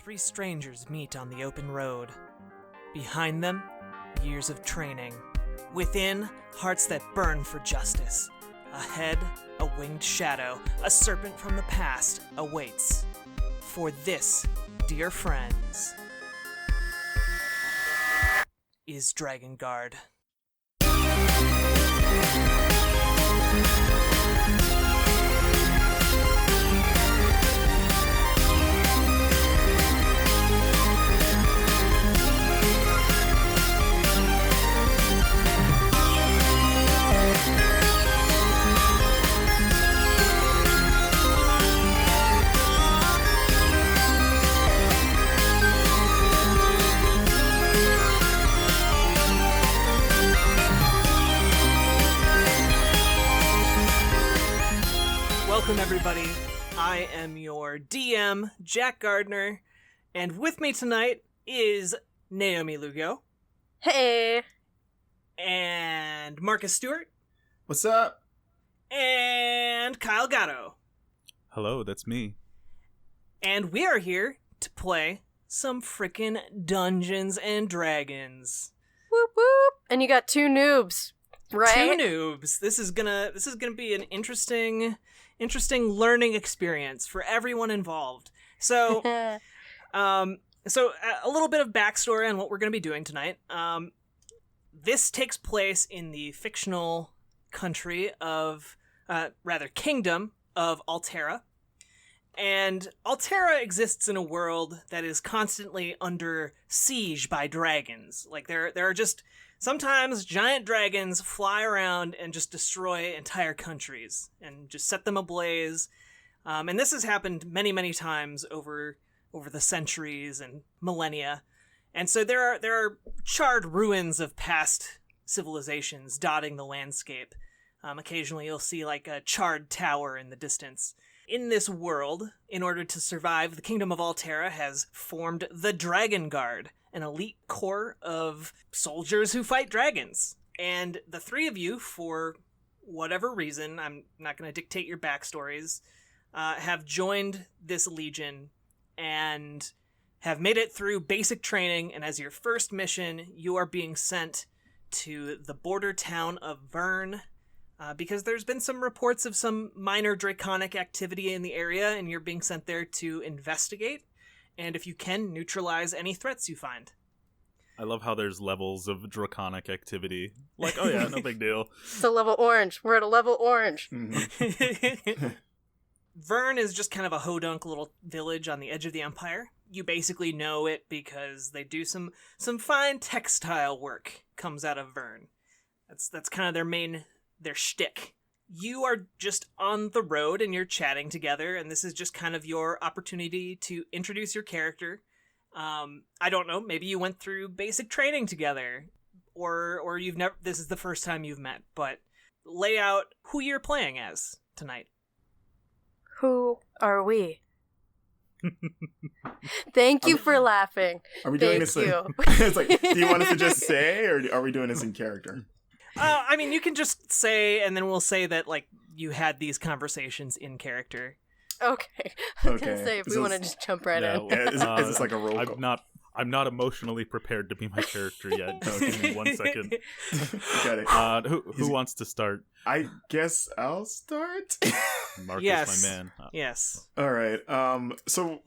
Three strangers meet on the open road. Behind them, years of training. Within, hearts that burn for justice. Ahead, a winged shadow, a serpent from the past, awaits. For this, dear friends, is Dragonguard. Welcome, everybody. I am your DM, Jack Gardner, and with me tonight is Naomi Lugo. Hey! And Marcus Stewart. What's up? And Kyle Gatto. Hello, that's me. And we are here to play some frickin' Dungeons and Dragons. Whoop whoop! And you got two noobs, right? Two noobs. This is gonna be an interesting learning experience for everyone involved. So, a little bit of backstory on what we're going to be doing tonight. This takes place in the fictional country of, kingdom of Altera. And Altera exists in a world that is constantly under siege by dragons. Like, there are just... Sometimes giant dragons fly around and just destroy entire countries and just set them ablaze. And this has happened many, many times over the centuries and millennia. And so there are charred ruins of past civilizations dotting the landscape. Occasionally you'll see like a charred tower in the distance. In this world, in order to survive, the Kingdom of Altera has formed the Dragonguard, an elite corps of soldiers who fight dragons. And the three of you, for whatever reason, I'm not going to dictate your backstories, have joined this legion and have made it through basic training. And as your first mission, you are being sent to the border town of Verne, because there's been some reports of some minor draconic activity in the area, and you're being sent there to investigate. And if you can, neutralize any threats you find. I love how there's levels of draconic activity. Like, oh yeah, no big deal. It's a level orange. We're at a level orange. Mm-hmm. Verne is just kind of a hodunk little village on the edge of the Empire. You basically know it because they do some fine textile work comes out of Verne. That's kind of their shtick. You are just on the road and you're chatting together, and this is just kind of your opportunity to introduce your character. I don't know, maybe you went through basic training together, or you've never. This is the first time you've met, but lay out who you're playing as tonight. Who are we? Thank you for laughing. Are we doing this? It's like, do you want us to just say, or are we doing this in character? I mean, you can just say, and then we'll say that, like, you had these conversations in character. Okay. I was going to say, if we want to just jump right in. Yeah, is this like a roll call? I'm not emotionally prepared to be my character yet. So give me 1 second. Got it. Who wants to start? I guess I'll start. Marcus, yes. my man. Yes. All right. So,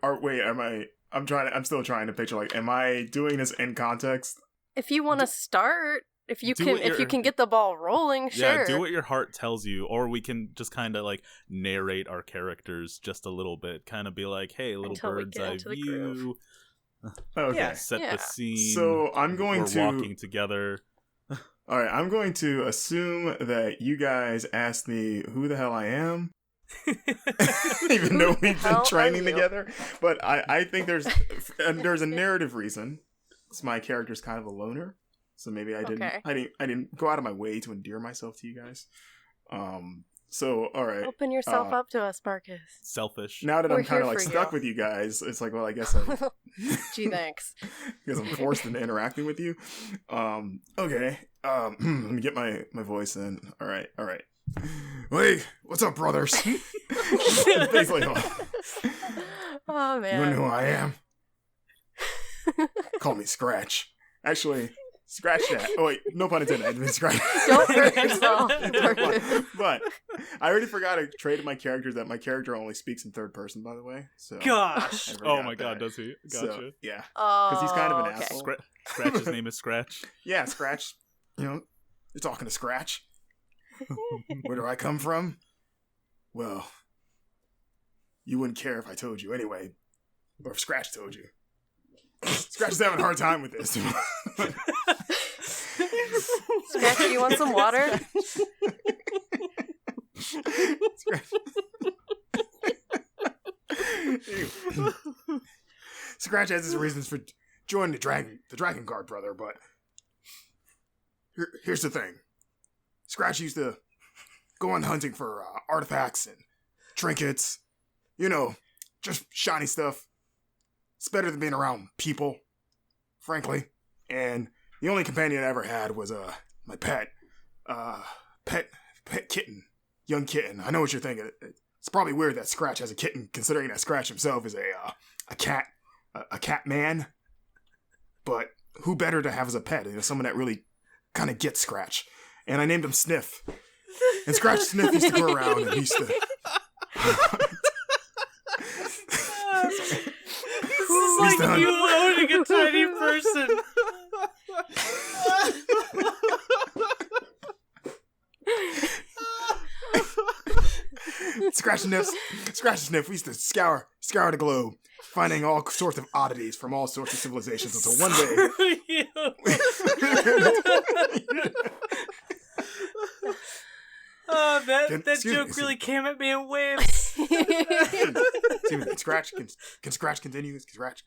I'm still trying to picture, like, am I doing this in context? If you want to start... If you can get the ball rolling, sure. Yeah, do what your heart tells you, or we can just kind of like narrate our characters just a little bit, kind of be like, "Hey, little bird's eye view." Okay. Yeah. Set the scene. So we're walking together. All right, I'm going to assume that you guys asked me who the hell I am, even though we've been training together. But I think there's a narrative reason. So my character's kind of a loner. So maybe I didn't go out of my way to endear myself to you guys. So all right. Open yourself up to us, Marcus. Selfish. Now that I'm kind of like stuck with you guys, it's like, well, I guess Gee, thanks. Because I'm forced into interacting with you. Okay. Let me get my voice in. All right. Hey, what's up, brothers? Basically, oh man. You know who I am? Call me Scratch. Actually, scratch that. Oh wait, no pun intended. I didn't scratch. Don't hurt yourself. But I already forgot a trait of my character that my character only speaks in third person. By the way, so gosh. Oh my god, does he? Gotcha. So, yeah. Because he's kind of an asshole. Scratch's name is Scratch. Yeah, Scratch. You're talking to Scratch. Where do I come from? Well, you wouldn't care if I told you anyway, or if Scratch told you. Scratch is having a hard time with this. Scratch, do you want some water? Scratch has his reasons for joining the Dragonguard, brother, but here's the thing. Scratch used to go on hunting for artifacts and trinkets. Just shiny stuff. It's better than being around people, frankly. And the only companion I ever had was my pet kitten, young kitten. I know what you're thinking. It's probably weird that Scratch has a kitten, considering that Scratch himself is a cat man. But who better to have as a pet? Someone that really kind of gets Scratch. And I named him Sniff. And Scratch Sniff used to go around and he used to... This is like you owning a tiny person. Scratch and Sniff, we used to scour the globe, finding all sorts of oddities from all sorts of civilizations until one day... Oh, that joke really came at me in waves. Excuse me, Scratch, can Scratch continue? Yes.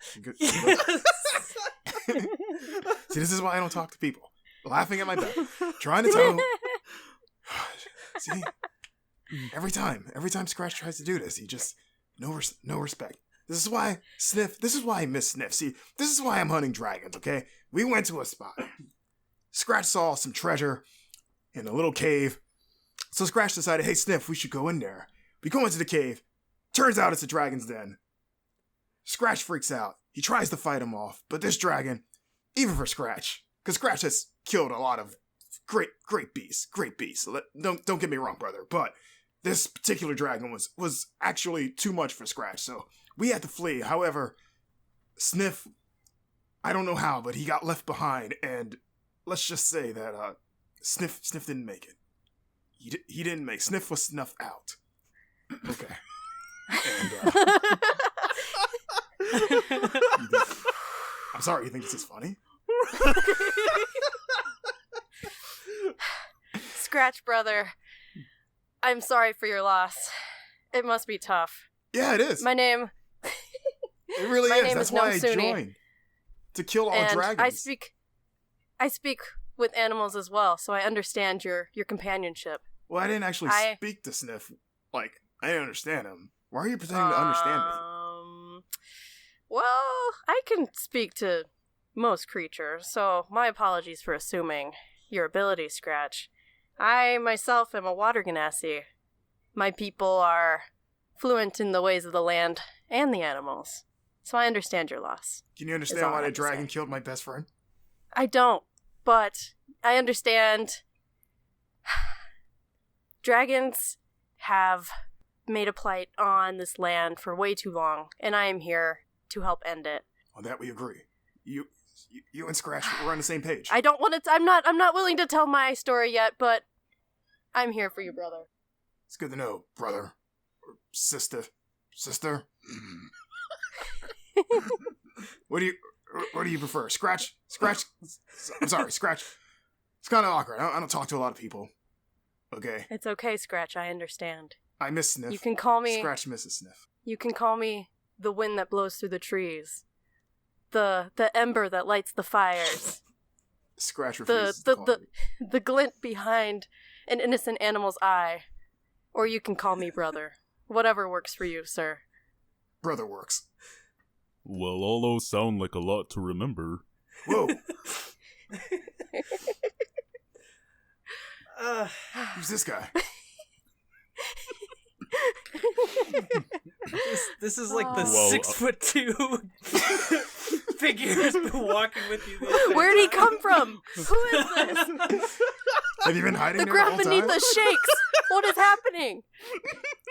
See, this is why I don't talk to people. Laughing at my back, trying to tell. See, every time Scratch tries to do this, he just no respect. This is why I miss Sniff. See, this is why I'm hunting dragons. Okay, we went to a spot. Scratch saw some treasure in a little cave. So Scratch decided, hey, Sniff, we should go in there. We go into the cave. Turns out it's a dragon's den. Scratch freaks out. He tries to fight him off. But this dragon, even for Scratch, because Scratch has killed a lot of great beasts. Don't get me wrong, brother. But this particular dragon was actually too much for Scratch. So we had to flee. However, Sniff, I don't know how, but he got left behind. And let's just say that Sniff didn't make it. He didn't make. Sniff was snuffed out. Okay. And, I'm sorry, you think this is funny? Scratch, brother. I'm sorry for your loss. It must be tough. Yeah, it is. My name... It really is. That's why I joined. To kill all dragons. I speak with animals as well, so I understand your companionship. Well, I didn't actually speak to Sniff. I didn't understand him. Why are you pretending to understand me? Well, I can speak to most creatures, so my apologies for assuming your ability, Scratch. I myself am a water genasi. My people are fluent in the ways of the land and the animals, so I understand your loss. Can you understand why the dragon killed my best friend? I don't, but I understand... Dragons have made a plight on this land for way too long, and I am here to help end it. On that we agree. You and Scratch were on the same page. I don't want to. I'm not willing to tell my story yet, but I'm here for you, brother. It's good to know, brother or sister. What do you prefer? Scratch. I'm sorry, Scratch. It's kind of awkward. I don't talk to a lot of people. Okay. It's okay, Scratch. I understand. I miss Sniff. You can call me... Scratch misses Sniff. You can call me the wind that blows through the trees. The ember that lights the fires. Scratch refuses to call me. The glint behind an innocent animal's eye. Or you can call me brother. Whatever works for you, sir. Brother works. Well, all those sound like a lot to remember. Whoa. Who's this guy? This is like the Whoa. 6'2" figure's been walking with you. Where'd he come from? Who is this? Have you been hiding The there ground the whole beneath time? us shakes. What is happening?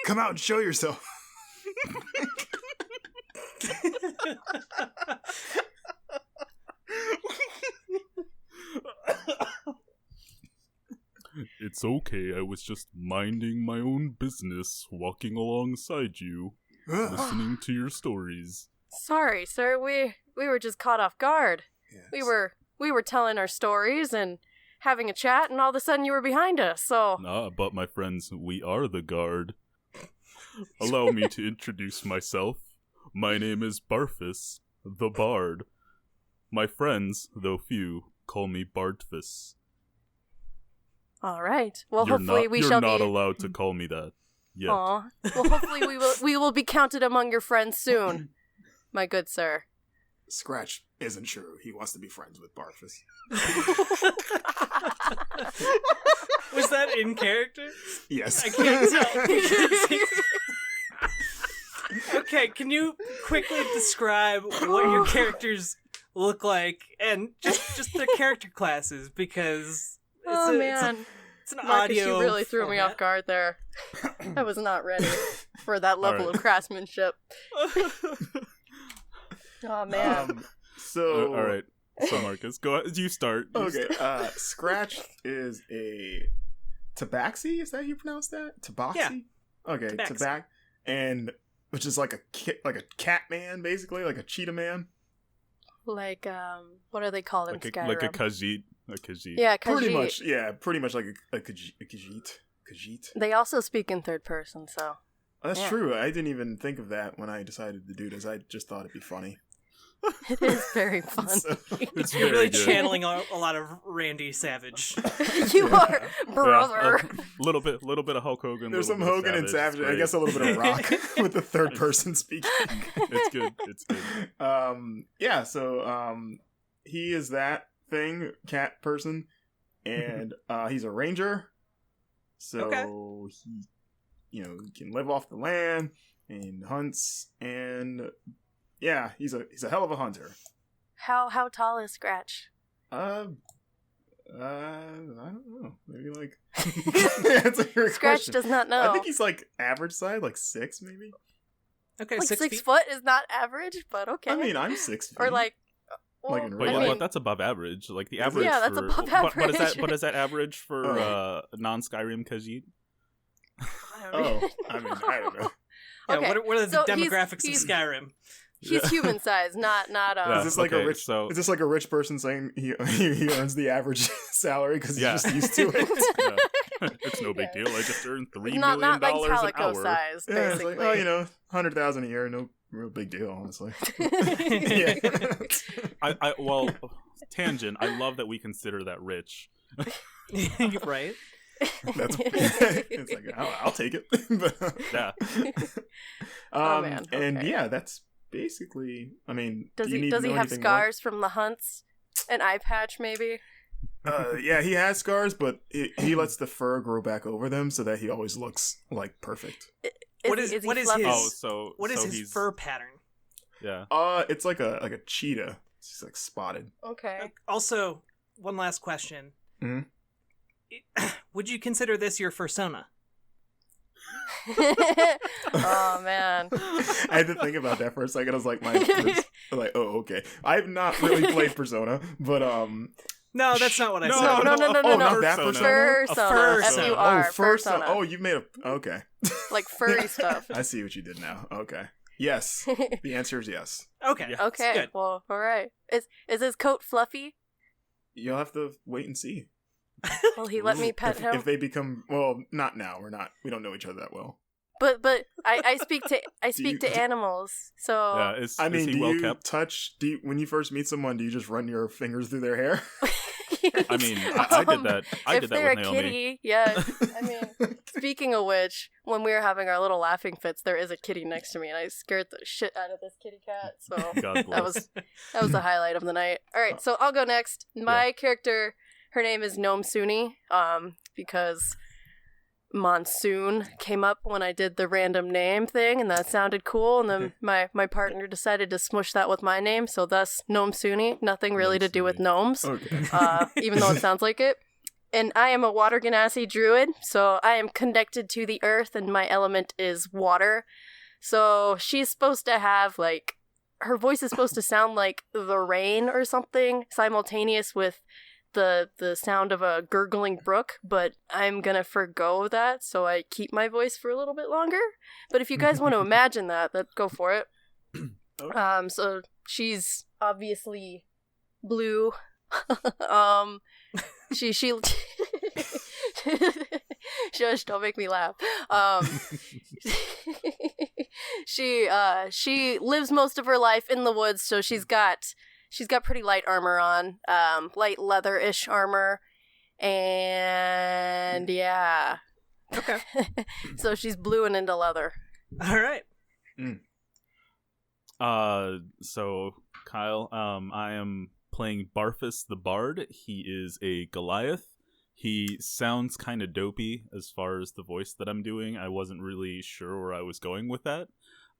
Come out and show yourself. It's okay. I was just minding my own business, walking alongside you, listening to your stories. Sorry, sir. We were just caught off guard. Yes. We were telling our stories and having a chat, and all of a sudden you were behind us. So But my friends, we are the guard. Allow me to introduce myself. My name is Barfus, the Bard. My friends, though few, call me Bardfus. all right. Well, You're hopefully not, we you're shall not be. allowed to call me that yet. Aw. Well, hopefully we will be counted among your friends soon, my good sir. Scratch isn't true. He wants to be friends with Barfus. Was that in character? Yes. I can't tell. because he's- Okay, can you quickly describe what your characters look like and just their character classes? Because Oh man, it's an Marcus, audio. you really threw me format. off guard there. I was not ready for that level right. of craftsmanship. Oh man. So All right. So Marcus, go ahead. You start. You Okay. start. Scratch is a tabaxi. Is that how you pronounce that? Tabaxi. Yeah. Okay. Tabaxi. Tabac, and which is like a cat man, basically, like a cheetah man. Like what are they called in Skyrim? Like a Khajiit. A Khajiit. Yeah, Pretty Khajiit. much. Yeah. Pretty much like a Khajiit. Khajiit. They also speak in third person, so That's Yeah. true. I didn't even think of that when I decided to do this. I just thought it'd be funny. it is very fun. So- It's You're very really good. channeling a lot of Randy Savage. You are, Yeah, brother. a little bit of Hulk Hogan. There's little some bit of Hogan and Savage. I Great. guess a little bit of Rock with the third person speaking. It's good. It's good. Yeah, so he is that thing, cat person, and he's a ranger. So Okay. he can live off the land and hunts, and yeah, he's a hell of a hunter. How tall is Scratch? I don't know. Maybe like that's a great Scratch question. does not know. I think he's like average size, like 6 maybe. Okay, like 6 6 feet. foot is not average, but okay. I mean, I'm 6 feet. or like, Like in well, But, real I life. mean, that's above average. Like the Is it? average. Yeah, that's for, above But is that? average. But is that average for Oh. non-Skyrim Khajiit? Oh, I mean, I don't know. Yeah, Okay, what are the so demographics he's- of Skyrim? he's human size, not Yeah. Is this like a okay, rich? so- Is this like a rich person saying he earns the average salary because he's Yeah. just used to it? Yeah. It's no big Yeah. deal. I just earned $3 not million like an Calico hour. size, Yeah, it's basically. like, oh, 100,000 a year, no real big deal, honestly. Yeah. Well, tangent. I love that we consider that rich. Right? That's it's like I'll take it. But, Yeah. Oh, man, and okay. yeah, that's basically. I mean, Does do you he need does to he know have anything scars from the hunts? An eye patch, maybe? more? Yeah, he has scars, but he lets the fur grow back over them so that he always looks like perfect. What is he his- fluffy? What is his he's, fur pattern? Yeah. It's like a cheetah. It's like spotted. Okay. Also, one last question. Mhm. Would you consider this your fursona? Oh man. I had to think about that for a second. I was like, oh, okay. I've not really played Persona, but No, that's not what I No, said. No, Oh, not that Persona. Persona. Fursona. Fursona. F-U-R. Oh, first. Fursona. Oh, you made a. Okay. Like furry stuff. I see what you did now. Okay. Yes. The answer is yes. Okay. Yeah. Okay. Good. Well, all right. Is his coat fluffy? You'll have to wait and see. Will he let me pet him? If they become not now. We don't know each other that well. But I speak to you- to animals. So Yeah. Is I mean, he do well you kept? when you first meet someone, do you just run your fingers through their hair? I mean, I did that. I if did they're that with a Naomi. kitty, yeah. I mean, speaking of which, when we were having our little laughing fits, there is a kitty next to me, and I scared the shit out of this kitty cat. So God bless. that was the highlight of the night. All right, so I'll go next. My character, her name is Gnome Suni, because monsoon came up when I did the random name thing, and that sounded cool, and then my partner decided to smush that with my name, so thus Gnome Suni. Nothing really to do with gnomes, even though it sounds like it. And I am a water genasi druid, so I am connected to the earth, and my element is water. So she's supposed to have, like, her voice is supposed to sound like the rain or something, simultaneous with the sound of a gurgling brook, but I'm gonna forgo that, so I keep my voice for a little bit longer. But if you guys want to imagine that, go for it. So she's obviously blue. She Shush, don't make me laugh. She lives most of her life in the woods, so she's got pretty light armor on, light leather-ish armor, and yeah. Okay. So she's blue and into leather. All right. So Kyle, I am playing Barfus the Bard. He is a Goliath. He sounds kind of dopey as far as the voice that I'm doing. I wasn't really sure where I was going with that.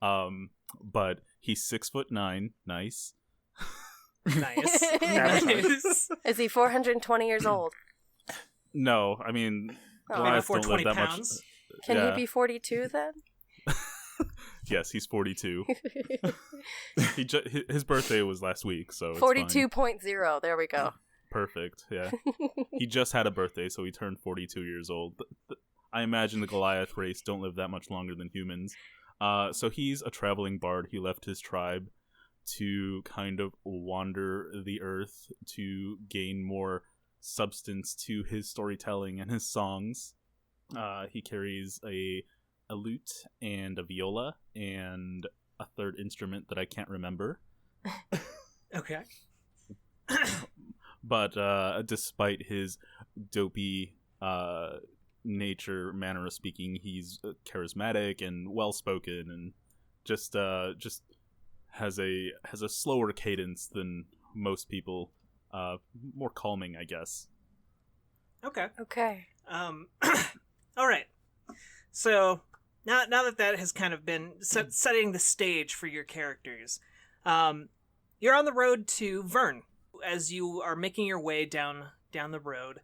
But he's 6'9". Nice. Nice. Nice. Is he 420 years old? No, I mean, Maybe Goliaths don't live that pounds. much. Can he be 42 then? Yes, he's 42. His birthday was last week, so it's 42.0. There we go. Perfect. Yeah. He just had a birthday, so he turned 42 years old. I imagine the Goliath race don't live that much longer than humans. So he's a traveling bard. He left his tribe to kind of wander the earth to gain more substance to his storytelling and his songs. He carries a lute and a viola and a third instrument that I can't remember. Okay. But despite his dopey manner of speaking, he's charismatic and well-spoken, and just has a slower cadence than most people. More calming, I guess. Okay. All right. So now that has kind of been setting the stage for your characters, you're on the road to Verne. As you are making your way down the road,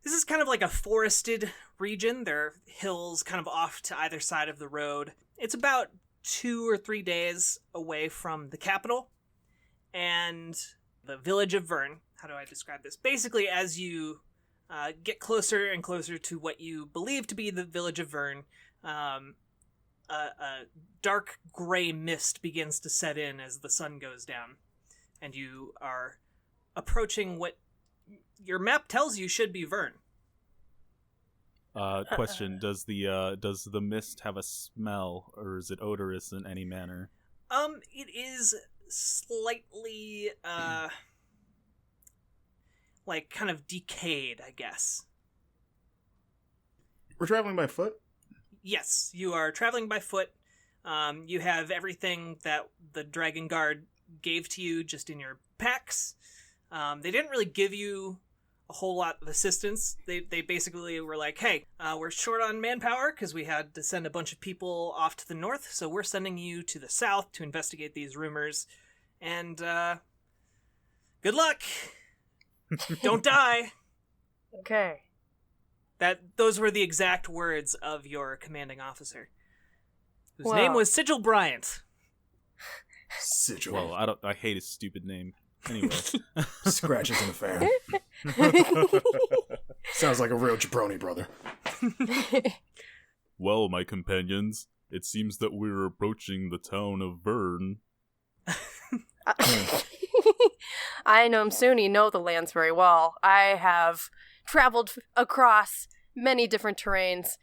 this is kind of like a forested region. There are hills kind of off to either side of the road. It's about 2 or 3 days away from the capital and the village of Verne. How do I describe this? Basically, as you get closer and closer to what you believe to be the village of Verne, a dark gray mist begins to set in as the sun goes down, and you are approaching what your map tells you should be Verne. Question: does the mist have a smell, or is it odorous in any manner? It is slightly like kind of decayed, I guess. We're traveling by foot? Yes, you are traveling by foot. You have everything that the Dragonguard gave to you just in your packs. They didn't really give you a whole lot of assistance. They basically were like, hey, we're short on manpower because we had to send a bunch of people off to the north, so we're sending you to the south to investigate these rumors. And good luck! Don't die! Okay. Those were the exact words of your commanding officer, whose name was Sigil Bryant. Sigil. Well, I hate his stupid name. Anyway. Scratches in the fan. Sounds like a real jabroni, brother. Well, my companions, it seems that we're approaching the town of Verne. I know Msuni know the lands very well. I have traveled across many different terrains,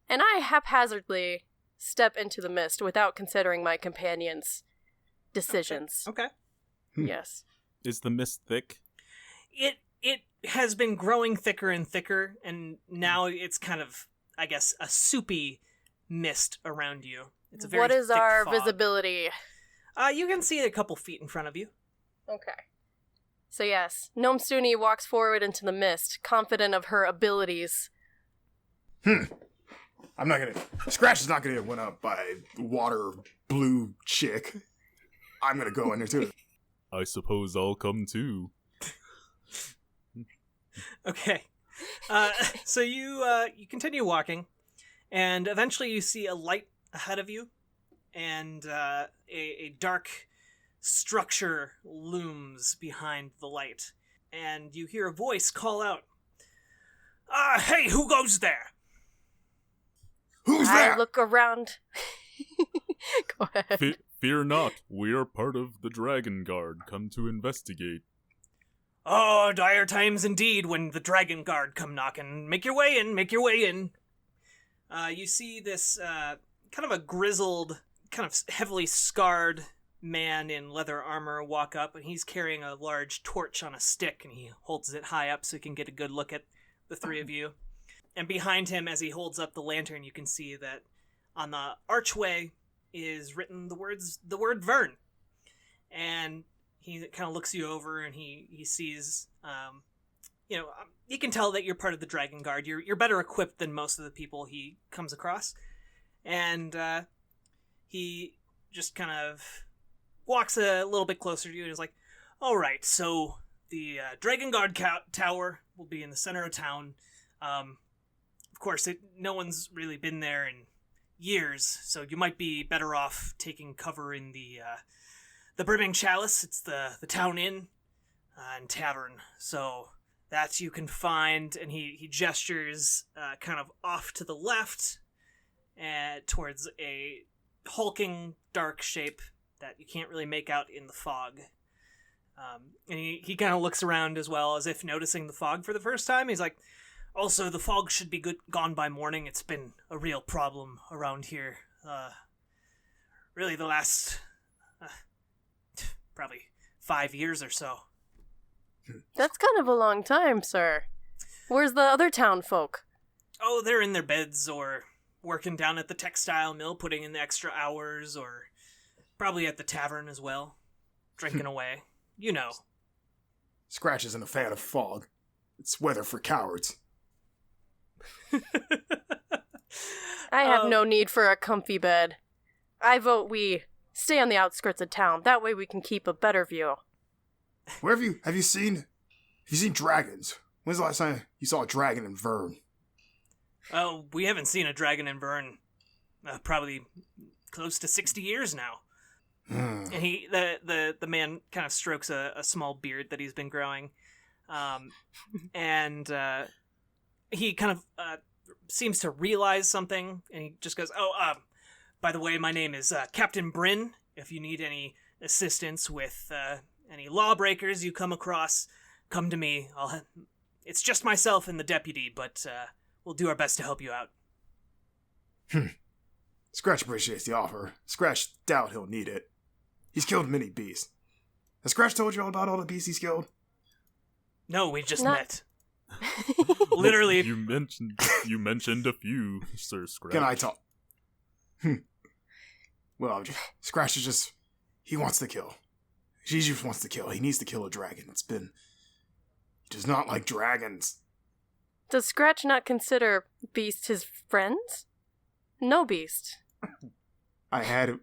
and I haphazardly step into the mist without considering my companions' decisions. Okay. Yes. Is the mist thick? It has been growing thicker and thicker, and now it's kind of, I guess, a soupy mist around you. It's a very What is thick our fog. visibility? You can see it a couple feet in front of you. Okay. So yes, Gnome Suni walks forward into the mist, confident of her abilities. Scratch is not gonna get went up by water blue chick. I'm gonna go in there too. I suppose I'll come too. Okay. So you continue walking, and eventually you see a light ahead of you, and a dark structure looms behind the light, and you hear a voice call out, hey, who goes there? Who's there? I look around. Go ahead. Fear not, we are part of the Dragonguard, come to investigate. Oh, dire times indeed when the Dragonguard come knocking. Make your way in, make your way in. You see this kind of a grizzled, kind of heavily scarred man in leather armor walk up, and he's carrying a large torch on a stick, and he holds it high up so he can get a good look at the three of you. And behind him, as he holds up the lantern, you can see that on the archway is written the word Verne. And he kind of looks you over, and he sees, you can tell that you're part of the Dragonguard. You're better equipped than most of the people he comes across. And he just kind of walks a little bit closer to you and is like, all right, so the Dragonguard Tower will be in the center of town. Of course, no one's really been there in years, so you might be better off taking cover in the Brimming Chalice. It's the town inn and tavern, so that you can find. And he gestures kind of off to the left towards a hulking dark shape that you can't really make out in the fog. And he kind of looks around as well, as if noticing the fog for the first time. He's like, also, the fog should be gone by morning. It's been a real problem around here. Really the last, probably 5 years or so. That's kind of a long time, sir. Where's the other town folk? Oh, they're in their beds or working down at the textile mill, putting in the extra hours, or probably at the tavern as well, drinking away. You know. Scratch isn't a fan of fog. It's weather for cowards. I have no need for a comfy bed. I vote we stay on the outskirts of town. That way we can keep a better view. Where have you seen dragons? When's the last time you saw a dragon in Verne? Oh, we haven't seen a dragon in Verne probably close to 60 years now. And the man kind of strokes a small beard that he's been growing, and he kind of seems to realize something, and he just goes, by the way, my name is Captain Bryn. If you need any assistance with any lawbreakers you come across, come to me. It's just myself and the deputy, but we'll do our best to help you out. Scratch appreciates the offer. Scratch doubt he'll need it. He's killed many beasts. Has Scratch told you all about all the beasts he's killed? No, we just met. Literally. You mentioned a few, Sir Scratch. Can I talk? Well, Scratch is just... He wants to kill. He just wants to kill. He needs to kill a dragon. He does not like dragons. Does Scratch not consider Beast his friends? No Beast. I had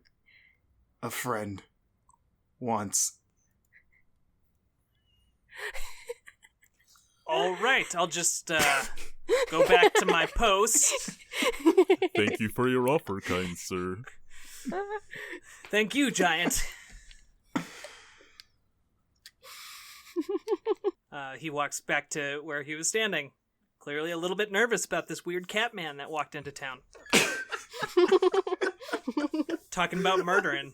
a friend once. All right, I'll just go back to my post. Thank you for your offer, kind sir. Thank you, Giant. He walks back to where he was standing, clearly a little bit nervous about this weird cat man that walked into town. Talking about murdering.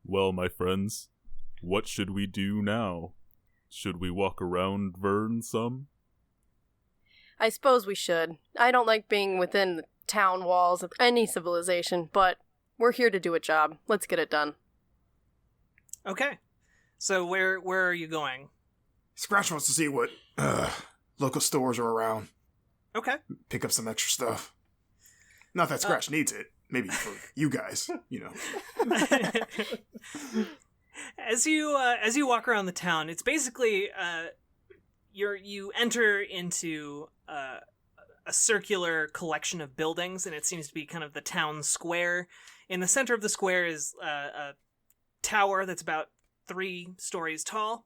Well, my friends, what should we do now? Should we walk around Verne some? I suppose we should. I don't like being within the town walls of any civilization, but we're here to do a job. Let's get it done. Okay. So where are you going? Scratch wants to see what local stores are around. Okay. Pick up some extra stuff. Not that Scratch needs it. Maybe for you guys, you know. As you walk around the town, it's basically you enter into circular collection of buildings, and it seems to be kind of the town square. In the center of the square is a tower that's about 3 stories tall,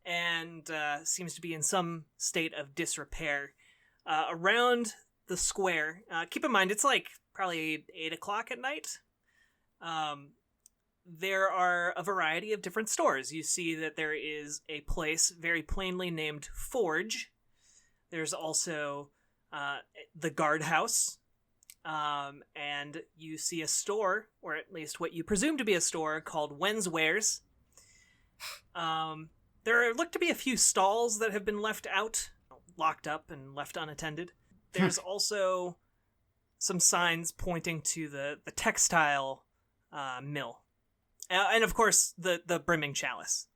and seems to be in some state of disrepair. Around the square, keep in mind it's like probably 8 o'clock at night. There are a variety of different stores. You see that there is a place very plainly named Forge. There's also the guardhouse, and you see a store, or at least what you presume to be a store, called Wenswares. There look to be a few stalls that have been left out, locked up and left unattended. There's also some signs pointing to the textile mill. And of course, the Brimming Chalice.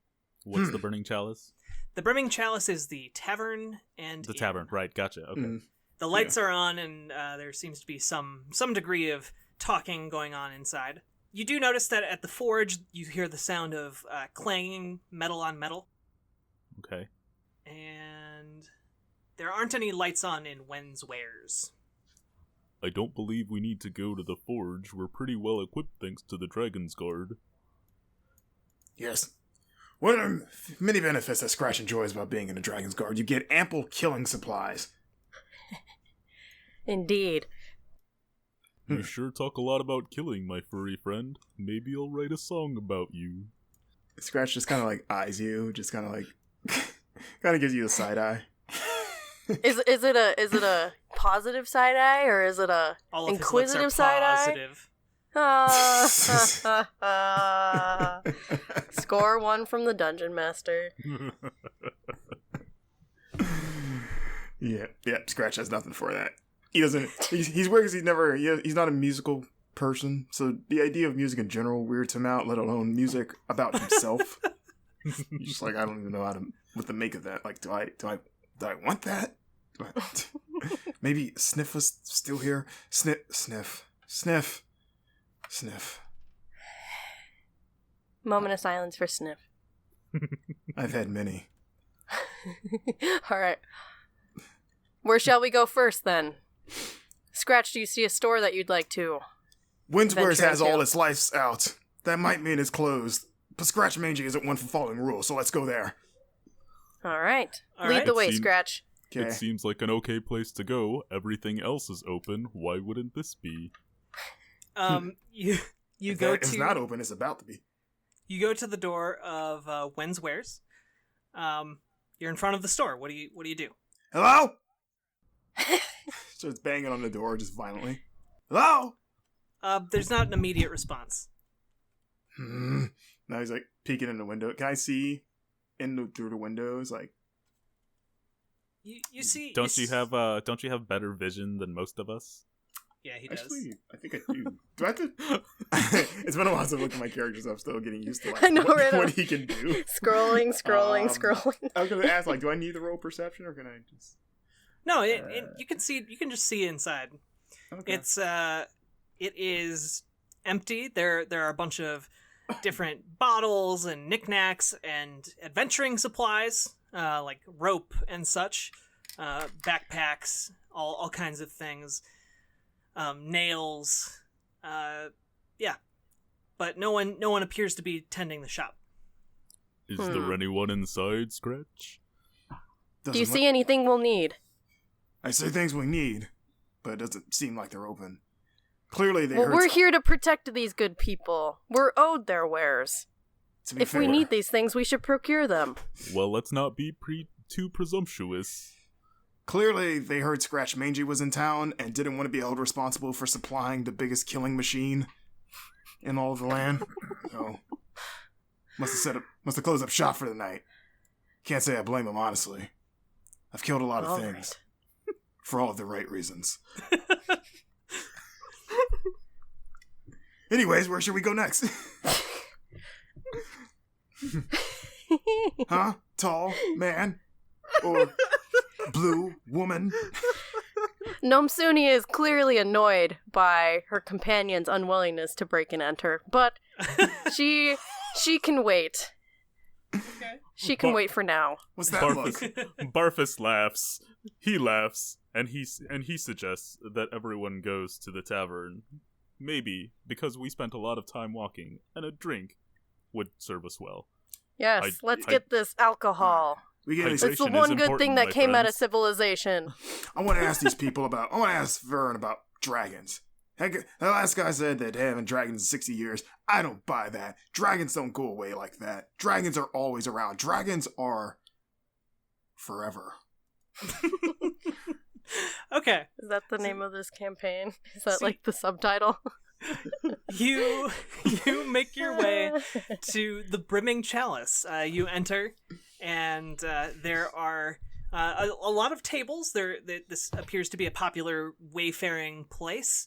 What's the Burning Chalice? The Brimming Chalice is the tavern and... The tavern, right, gotcha, okay. The lights are on, and there seems to be some degree of talking going on inside. You do notice that at the forge, you hear the sound of clanging metal on metal. Okay. And there aren't any lights on in Wenswares. I don't believe we need to go to the forge. We're pretty well equipped thanks to the Dragonguard. Yes. One of the many benefits that Scratch enjoys about being in the Dragonguard, you get ample killing supplies. Indeed. You sure talk a lot about killing, my furry friend. Maybe I'll write a song about you. Scratch just kind of like eyes you, just kind of like, kind of gives you a side eye. Is it a positive side eye, or is it a All of inquisitive his looks are side eye? positive. Score 1 from the dungeon master. Yeah, Scratch has nothing for that. He doesn't. He's weird because he's not a musical person. So the idea of music in general weirds him out. Let alone music about himself. He's just like, I don't even know what to make of that. Like, do I want that? Maybe Sniff was still here. Sniff. Moment of silence for Sniff. I've had many. All right. Where shall we go first, then? Scratch, do you see a store that you'd like to? Wenswares has into? all its lights out. That might mean it's closed. But Scratch Mangy isn't one for following rules, so let's go there. All right. All Lead right. the way, Seems- Scratch. Okay. It seems like an okay place to go. Everything else is open. Why wouldn't this be? You If go it's to not open, it's about to be. you go to the door of Wenswares. You're in front of the store. What do you do? Hello? Starts banging on the door just violently. Hello? There's not an immediate response. Now he's like peeking in the window. Can I see through the windows? Like, You see? Don't you have better vision than most of us? Yeah, he does. actually, I think I do. Do I have to? It's been a while since I've looked at my characters. I'm still getting used to like I know, right what on. he can do. Scrolling. I was gonna ask, like, do I need the roll perception or can I just? No, you can see. You can just see inside. Okay. It is empty. There are a bunch of different bottles and knickknacks and adventuring supplies, like rope and such, backpacks, all kinds of things, nails, yeah. But no one appears to be tending the shop. Is there anyone inside, Scratch? Do you see anything we'll need? I see things we need, but it doesn't seem like they're open. Clearly, they Well, heard. we're here to protect these good people. We're owed their wares. To be If we fair. need these things, we should procure them. Well, let's not be too presumptuous. Clearly, they heard Scratch Mangy was in town and didn't want to be held responsible for supplying the biggest killing machine in all of the land. So, must have closed up shop for the night. Can't say I blame them, honestly. I've killed a lot of All things for all of the right reasons. Anyways, where should we go next? Huh? Tall man or blue woman? Nomsuni is clearly annoyed by her companion's unwillingness to break and enter, but she can wait. She can wait for now. What's that look? Barfus laughs. He laughs, And he suggests that everyone goes to the tavern. Maybe because we spent a lot of time walking, and a drink would serve us well. Yes, let's get this alcohol. It's the one good thing that came out of civilization. I want to ask Verne about dragons. Heck, the last guy said that they haven't dragons in 60 years. I don't buy that. Dragons don't go away like that. Dragons are always around. Dragons are forever. Okay. Is that the name of this campaign? Is that like the subtitle? You make your way to the Brimming Chalice. You enter, and there are a lot of tables. This appears to be a popular wayfaring place.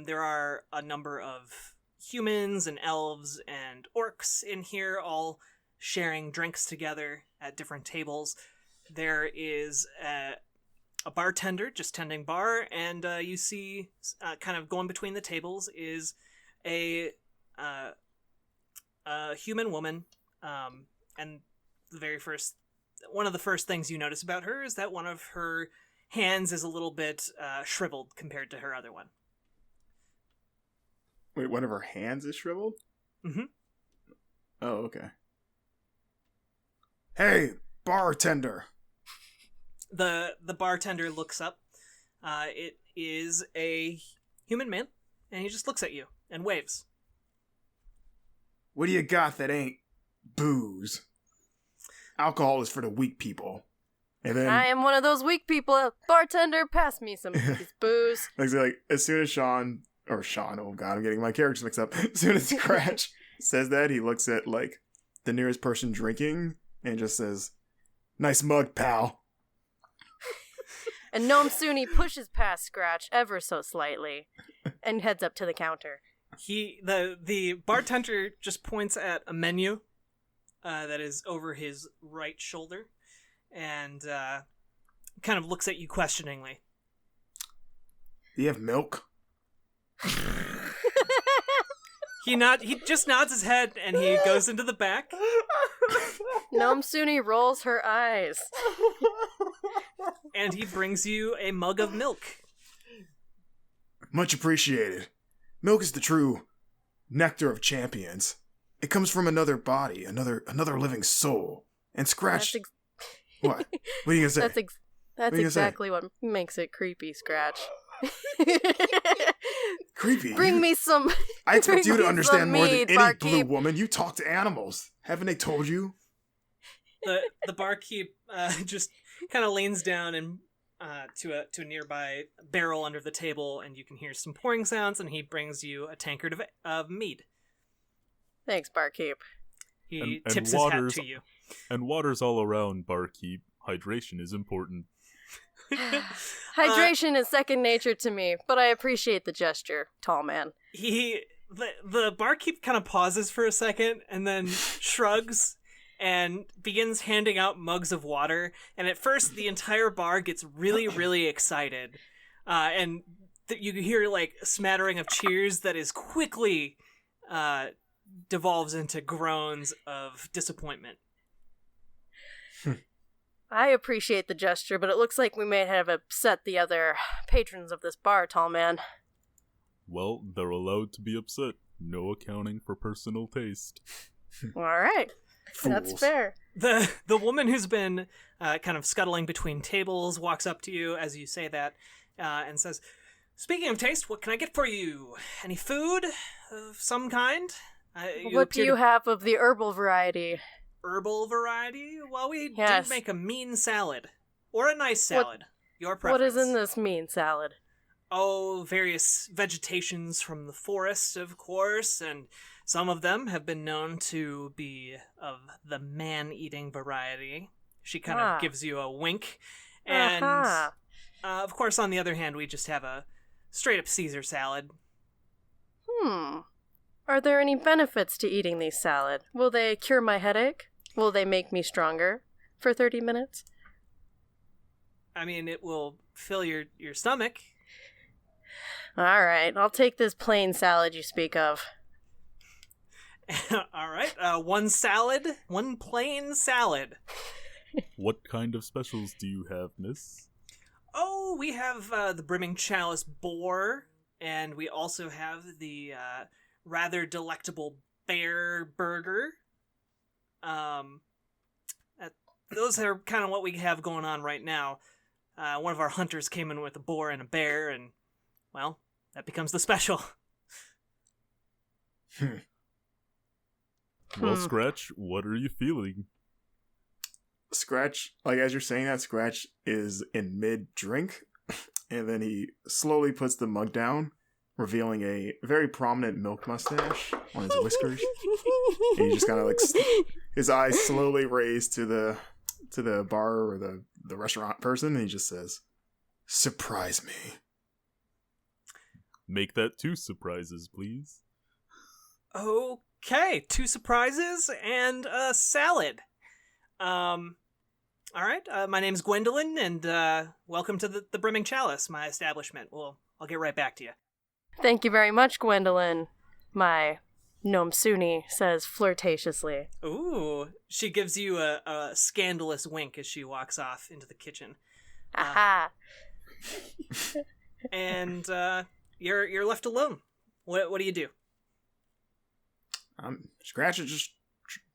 There are a number of humans and elves and orcs in here, all sharing drinks together at different tables. There is a bartender just tending bar, and you see kind of going between the tables is a human woman, and one of the first things you notice about her is that one of her hands is a little bit shriveled compared to her other one. Wait, one of her hands is shriveled? Mm-hmm. Oh, okay. Hey, bartender! The bartender looks up. It is a human man, and he just looks at you and waves. What do you got that ain't booze? Alcohol is for the weak people. And then I am one of those weak people. Bartender, pass me some booze. like as soon as Sean, oh god, I'm getting my characters mixed up. As soon as Scratch says that, he looks at like the nearest person drinking and just says, "Nice mug, pal." And Gnome Suni pushes past Scratch ever so slightly and heads up to the counter. The bartender just points at a menu that is over his right shoulder and kind of looks at you questioningly. Do you have milk? He just nods his head and he goes into the back. Gnome Suni rolls her eyes. And he brings you a mug of milk. Much appreciated. Milk is the true nectar of champions. It comes from another body, another living soul. And Scratch... What? What are you gonna say? That's exactly what makes it creepy, Scratch. Creepy? Bring me some... I expect you to understand more than any barkeep. blue woman. You talk to animals. Haven't they told you? The barkeep just kind of leans down and to a nearby barrel under the table, and you can hear some pouring sounds, and he brings you a tankard of mead. Thanks, barkeep. He tips his hat to you. And water's all around, barkeep. Hydration is important. Hydration is second nature to me, but I appreciate the gesture, tall man. The barkeep kind of pauses for a second and then shrugs and begins handing out mugs of water. And at first, the entire bar gets really, really excited. And you hear like a smattering of cheers that is quickly devolves into groans of disappointment. I appreciate the gesture, but it looks like we may have upset the other patrons of this bar, tall man. Well, they're allowed to be upset. No accounting for personal taste. All right. Fools. That's fair. The woman who's been kind of scuttling between tables walks up to you as you say that and says, "Speaking of taste, what can I get for you? Any food of some kind?" What do you have of the herbal variety? Herbal variety? Well, we do make a mean salad. Or a nice salad. Your preference. What is in this mean salad? Oh, various vegetations from the forest, of course, and some of them have been known to be of the man-eating variety. She kind of gives you a wink. And, of course, on the other hand, we just have a straight-up Caesar salad. Are there any benefits to eating these salad? Will they cure my headache? Will they make me stronger for 30 minutes? I mean, it will fill your stomach. All right, I'll take this plain salad you speak of. All right, one plain salad. What kind of specials do you have, miss? Oh, Oh, we have the Brimming Chalice Boar, and we also have the rather delectable Bear Burger. Those are kind of what we have going on right now. One of our hunters came in with a boar and a bear, and, well, that becomes the special. Well, Scratch, what are you feeling? Scratch, like as you're saying that, Scratch is in mid-drink, and then he slowly puts the mug down, revealing a very prominent milk mustache on his whiskers. And he just kind of like, his eyes slowly raise to the bar or the restaurant person, and he just says, "Surprise me." Make that 2 surprises, please. Okay, 2 surprises and a salad. All right, my name's Gwendolyn, and welcome to the Brimming Chalice, my establishment. I'll get right back to you. Thank you very much, Gwendolyn. My gnome Suni says flirtatiously. Ooh, she gives you a scandalous wink as she walks off into the kitchen. Aha! And you're left alone. What do you do? Scratch is just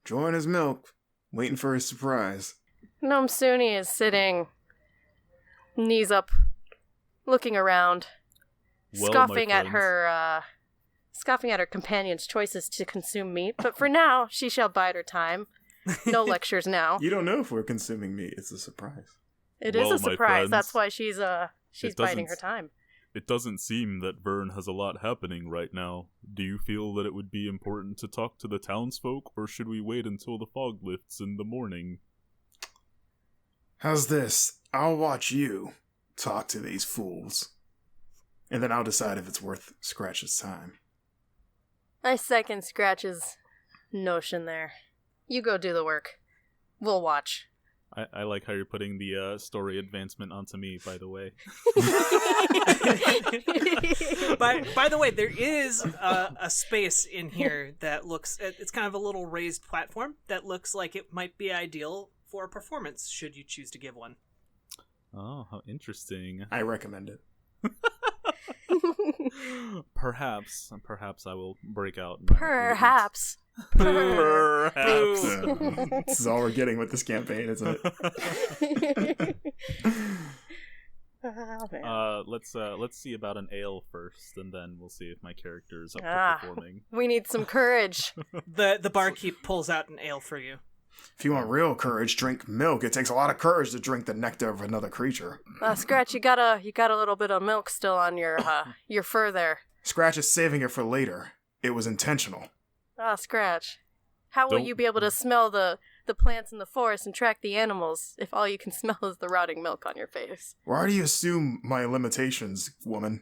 enjoying his milk, waiting for his surprise. Gnome Suni is sitting, knees up, looking around, Well, scoffing my at friends. her companion's choices to consume meat. But for now, she shall bide her time. No lectures now. You don't know if we're consuming meat. It's a surprise. It is Well, a my surprise. friends, That's why she's biding her doesn't- time. It doesn't seem that Verne has a lot happening right now. Do you feel that it would be important to talk to the townsfolk, or should we wait until the fog lifts in the morning? How's this? I'll watch you talk to these fools, and then I'll decide if it's worth Scratch's time. I second Scratch's notion there. You go do the work. We'll watch. I like how you're putting the story advancement onto me, by the way. By the way, there is a space in here that looks... It's kind of a little raised platform that looks like it might be ideal for a performance, should you choose to give one. Oh, how interesting. I recommend it. Perhaps I will break out. Perhaps. Perhaps. This is all we're getting with this campaign, isn't it? Oh, man. Let's see about an ale first, and then we'll see if my character is up to performing. We need some courage. The barkeep pulls out an ale for you. If you want real courage, drink milk. It takes a lot of courage to drink the nectar of another creature. Scratch, you got a little bit of milk still on your fur there. Scratch is saving it for later. It was intentional. Scratch. How will Don't- you be able to smell the plants in the forest and track the animals if all you can smell is the rotting milk on your face? Why do you assume my limitations, woman?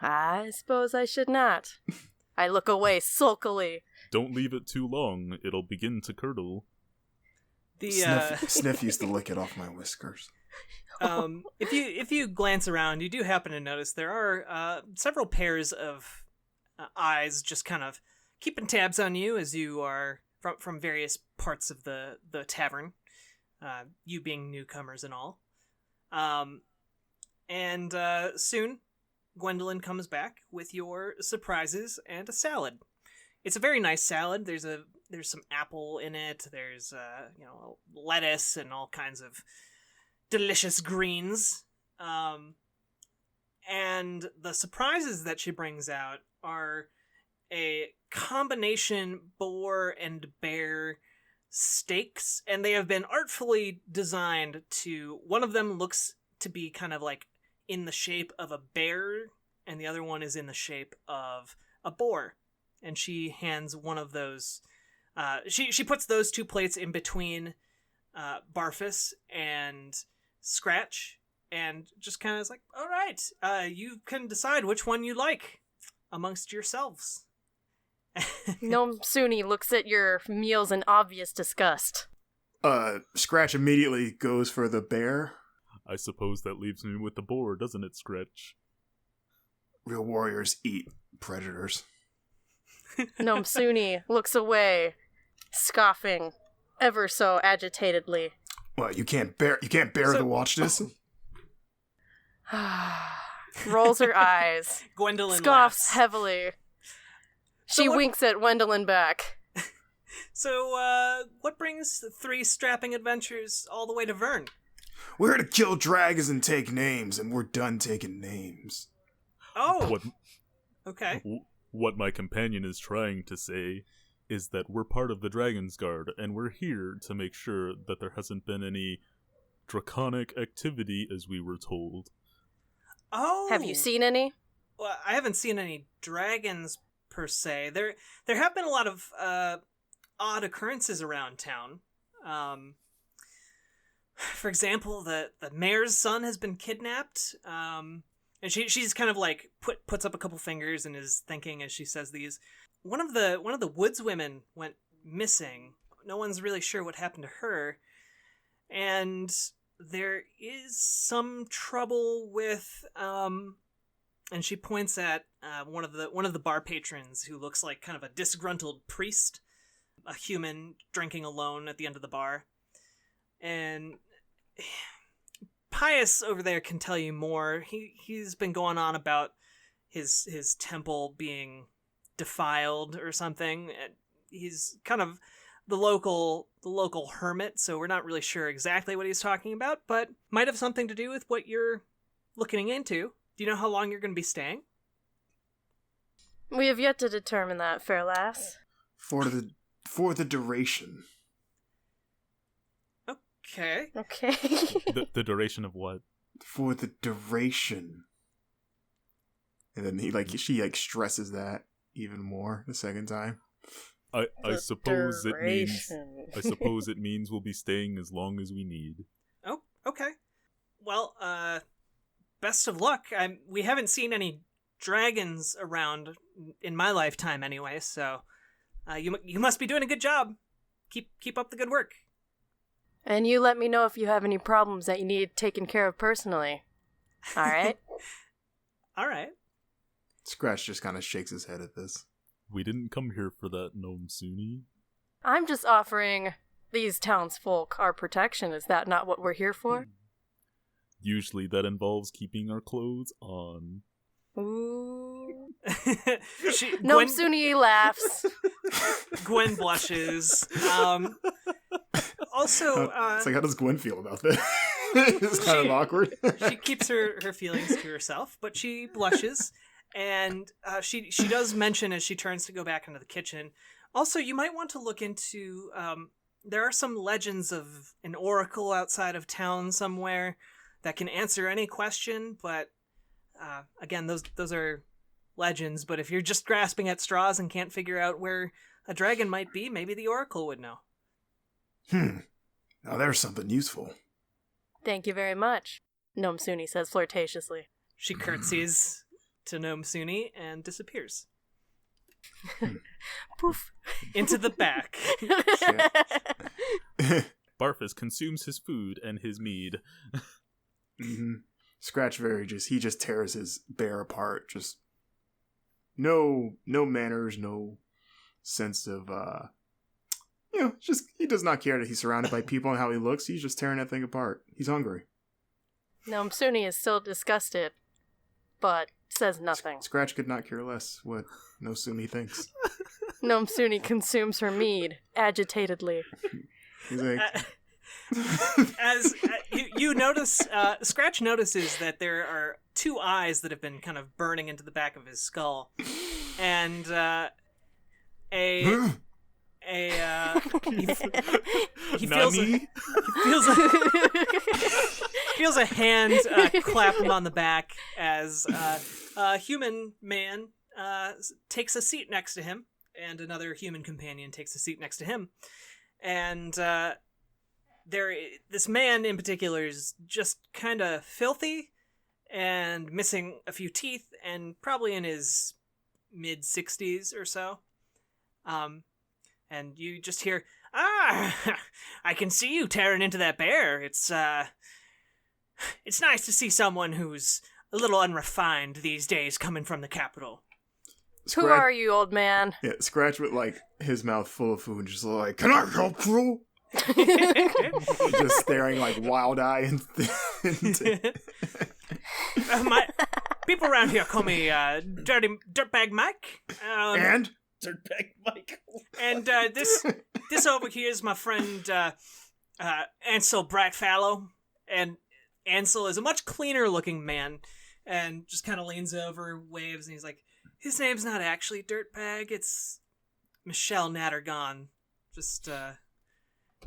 I suppose I should not. I look away sulkily. Don't leave it too long; it'll begin to curdle. Sniff used to lick it off my whiskers. If you glance around, you do happen to notice there are several pairs of eyes just kind of keeping tabs on you as you are from various parts of the tavern, you being newcomers and all. And soon, Gwendolyn comes back with your surprises and a salad. It's a very nice salad. There's some apple in it. There's lettuce and all kinds of delicious greens. And the surprises that she brings out are a combination boar and bear steaks, and they have been artfully designed to... One of them looks to be kind of like in the shape of a bear, and the other one is in the shape of a boar. And she hands one of those... She puts those 2 plates in between Barfus and Scratch, and just kind of is like, all right, you can decide which one you like amongst yourselves. Gnome Suni looks at your meals in obvious disgust. Scratch immediately goes for the bear. I suppose that leaves me with the boar, doesn't it, Scratch? Real warriors eat predators. Gnome Suni looks away, scoffing ever so agitatedly. Well, you can't bear to watch this. Rolls her eyes. Gwendolyn scoffs laughs. heavily. So She what- winks at Gwendolyn back. So, what brings the 3 strapping adventures all the way to Verne? We're here to kill dragons and take names, and we're done taking names. Oh, What okay. what my companion is trying to say is that we're part of the Dragonguard, and we're here to make sure that there hasn't been any draconic activity, as we were told. Oh, Have you seen any? Well, I haven't seen any dragons per se. There have been a lot of odd occurrences around town. For example, the mayor's son has been kidnapped. And she's kind of like puts up a couple fingers and is thinking as she says these. One of the woodswomen went missing. No one's really sure what happened to her. And there is some trouble with and she points at one of the bar patrons who looks like kind of a disgruntled priest, a human drinking alone at the end of the bar. And Pius over there can tell you more. He's been going on about his temple being defiled or something. He's kind of the local hermit, so we're not really sure exactly what he's talking about, but might have something to do with what you're looking into. Do you know how long you're going to be staying? We have yet to determine that, fair lass. For the duration. Okay. Okay. The duration of what? For the duration. And then she stresses that even more the second time. I suppose duration. it means we'll be staying as long as we need. Oh, okay. Well, best of luck. We haven't seen any dragons around in my lifetime anyway, so you must be doing a good job. Keep up the good work. And you let me know if you have any problems that you need taken care of personally. All right? All right. Scratch just kind of shakes his head at this. We didn't come here for that, Gnome Suni. I'm just offering these townsfolk our protection. Is that not what we're here for? Usually that involves keeping our clothes on. Ooh. Gwen, Suni laughs. Gwen blushes. Also, It's like, how does Gwen feel about this? It's kind of awkward. she keeps her feelings to herself, but she blushes, and she does mention as she turns to go back into the kitchen. Also, you might want to look into. There are some legends of an oracle outside of town somewhere that can answer any question, but again, those are legends. But if you're just grasping at straws and can't figure out where a dragon might be, maybe the oracle would know. Now there's something useful. Thank you very much, Gnome Suni says flirtatiously. She curtsies to Gnome Suni and disappears Poof. into the back. Barfus consumes his food and his mead. Mm-hmm. Scratch he just tears his bear apart. Just no manners, no sense of just he does not care that he's surrounded by people and how he looks. He's just tearing that thing apart. He's hungry. Gnome Suni is still disgusted, but says nothing. Scratch could not care less what No Sumi thinks. Gnome Suni consumes her mead agitatedly. He's like, As you notice, Scratch notices that there are 2 eyes that have been kind of burning into the back of his skull, and he feels a hand clap him on the back as a human man takes a seat next to him, and another human companion takes a seat next to him, and this man in particular is just kind of filthy and missing a few teeth, and probably in his mid-60s or so. And you just hear, I can see you tearing into that bear. It's nice to see someone who's a little unrefined these days coming from the capital. Who are you, old man? Yeah, Scratch with his mouth full of food, just like, can I help you? Just staring like wild eye. My people around here call me Dirtbag Mike. And? Dirtbag Mike. And this over here is my friend Ansel Bratfallow. And Ansel is a much cleaner looking man and just kind of leans over, waves, and he's like, his name's not actually Dirtbag, it's Michelle Nattergon. Just,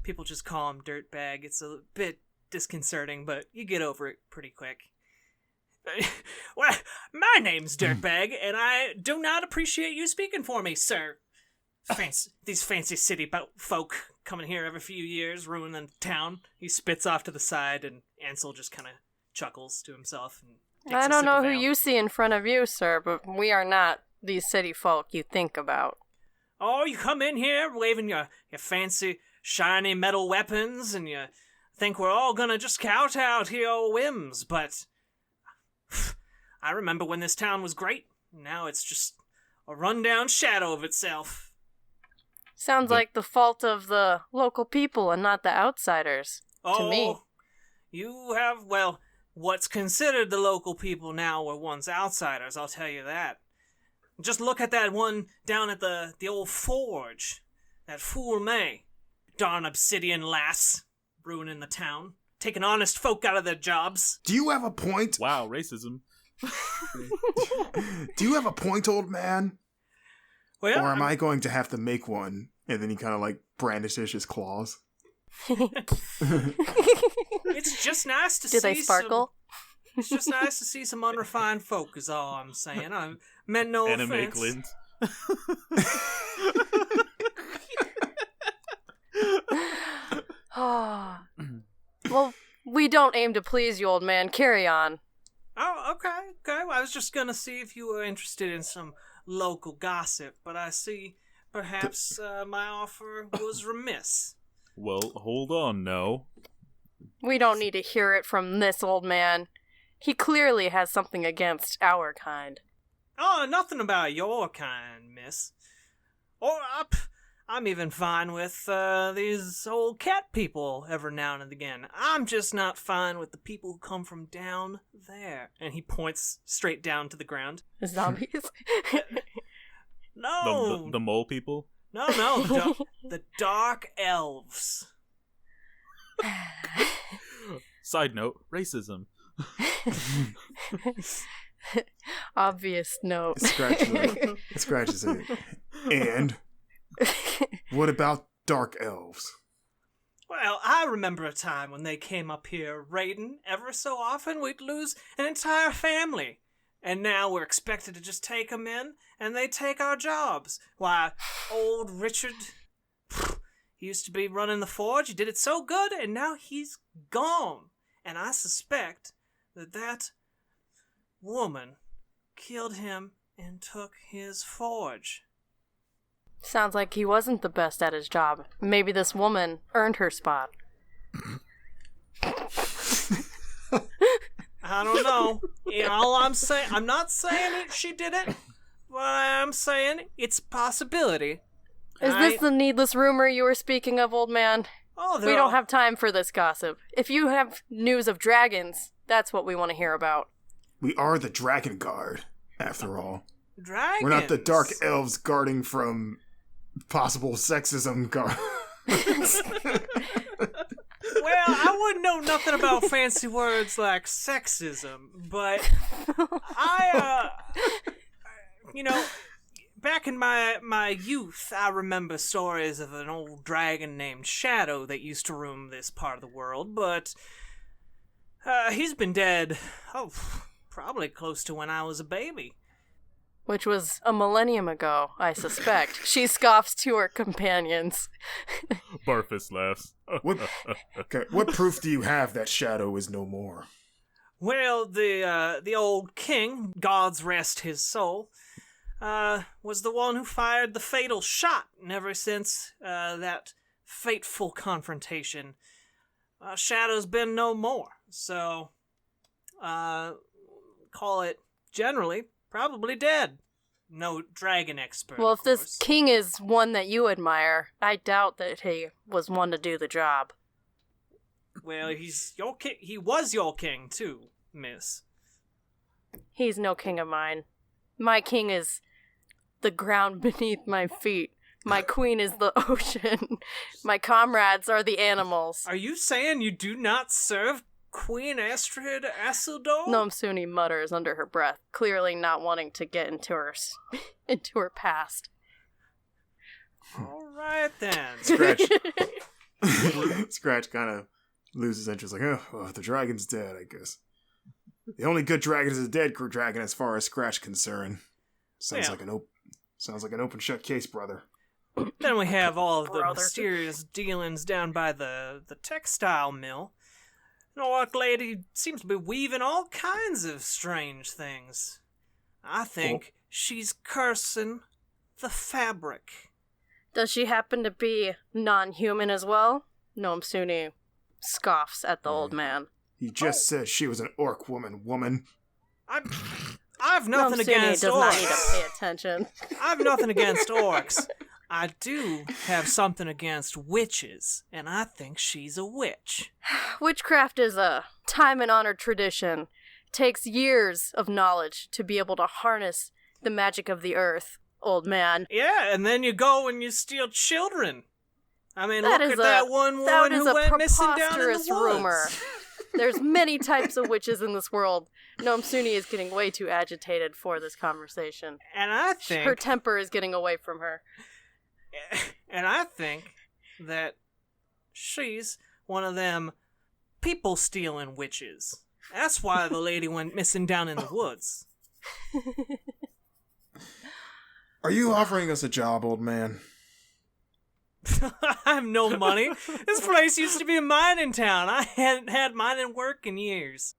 people just call him Dirtbag. It's a bit disconcerting, but you get over it pretty quick. Well, my name's Dirtbag, and I do not appreciate you speaking for me, sir. These fancy city folk coming here every few years, ruining the town. He spits off to the side, and Ansel just kind of chuckles to himself. And I don't know who you see in front of you, sir, but we are not these city folk you think about. Oh, you come in here waving your fancy, shiny metal weapons, and you think we're all gonna just kowtow to your whims, but I remember when this town was great. Now it's just a rundown shadow of itself. Sounds like the fault of the local people and not the outsiders, to me. You have, well, what's considered the local people now were once outsiders, I'll tell you that. Just look at that one down at the old forge. That fool May. Darn obsidian lass. Ruining the town. Taking honest folk out of their jobs. Do you have a point? Wow, racism. Do you have a point, old man? Well, or am I going to have to make one? And then he kind of like brandishes his claws. It's just nice to see. Do they sparkle? It's just nice to see some unrefined folk, is all I'm saying. I meant no Anime offense. glint. Well, we don't aim to please you, old man. Carry on. Oh, okay. Well, I was just gonna see if you were interested in some local gossip, but I see perhaps my offer was remiss. Well, hold on now. We don't need to hear it from this old man. He clearly has something against our kind. Oh, nothing about your kind, miss. Or I'm even fine with these old cat people every now and again. I'm just not fine with the people who come from down there. And he points straight down to the ground. Zombies? No! The mole people? No, the dark elves. Side note, racism. Obvious note. Scratches it. And what about dark elves? Well, I remember a time when they came up here raiding. Ever so often we'd lose an entire family. And now we're expected to just take them in, and they take our jobs. Why, old Richard, he used to be running the forge. He did it so good, and now he's gone. And I suspect that woman killed him and took his forge. Sounds like he wasn't the best at his job. Maybe this woman earned her spot. I don't know. All I'm saying, I'm not saying it, she did it, but I'm saying it's a possibility. Is this the needless rumor you were speaking of, old man? Oh, we don't have time for this gossip. If you have news of dragons, that's what we want to hear about. We are the Dragonguard, after all. Dragons? We're not the dark elves guarding from possible sexism guard. Well, I wouldn't know nothing about fancy words like sexism, but back in my youth, I remember stories of an old dragon named Shadow that used to roam this part of the world, but he's been dead, probably close to when I was a baby. Which was a millennium ago, I suspect. She scoffs to her companions. Barfus laughs. What proof do you have that Shadow is no more? Well, the old king, God's rest his soul, was the one who fired the fatal shot, and ever since that fateful confrontation, Shadow's been no more. So, call it, generally, probably dead. No dragon expert. Well, if this this king is one that you admire, I doubt that he was one to do the job. Well, he's your king. He was your king too, miss. He's no king of mine. My king is the ground beneath my feet. My queen is the ocean. My comrades are the animals. Are you saying you do not serve Queen Astrid Asildo? Nomsuni mutters under her breath, clearly not wanting to get into her past. All right then. Scratch kind of loses interest, like, oh, well, the dragon's dead, I guess. The only good dragon is a dead dragon as far as Scratch concerned. Sounds like an open shut case, brother. Then we have all of the mysterious dealings down by the textile mill. An orc lady seems to be weaving all kinds of strange things. I think she's cursing the fabric. Does she happen to be non-human as well? Nomsuni scoffs at the old man. He just said she was an orc woman. I've nothing Nomsuni against does orcs. not need to pay attention. I've nothing against orcs. I do have something against witches, and I think she's a witch. Witchcraft is a time and honored tradition. Takes years of knowledge to be able to harness the magic of the earth, old man. Yeah, and then you go and you steal children. I mean, That look is at that one woman that is who a went missing down in the preposterous woods. rumor. There's many types of witches in this world. Nomsuni is getting way too agitated for this conversation. And I think Her temper is getting away from her. And I think that she's one of them people-stealing witches. That's why the lady went missing down in the woods. Are you offering us a job, old man? I have no money. This place used to be a mining town. I hadn't had mining work in years.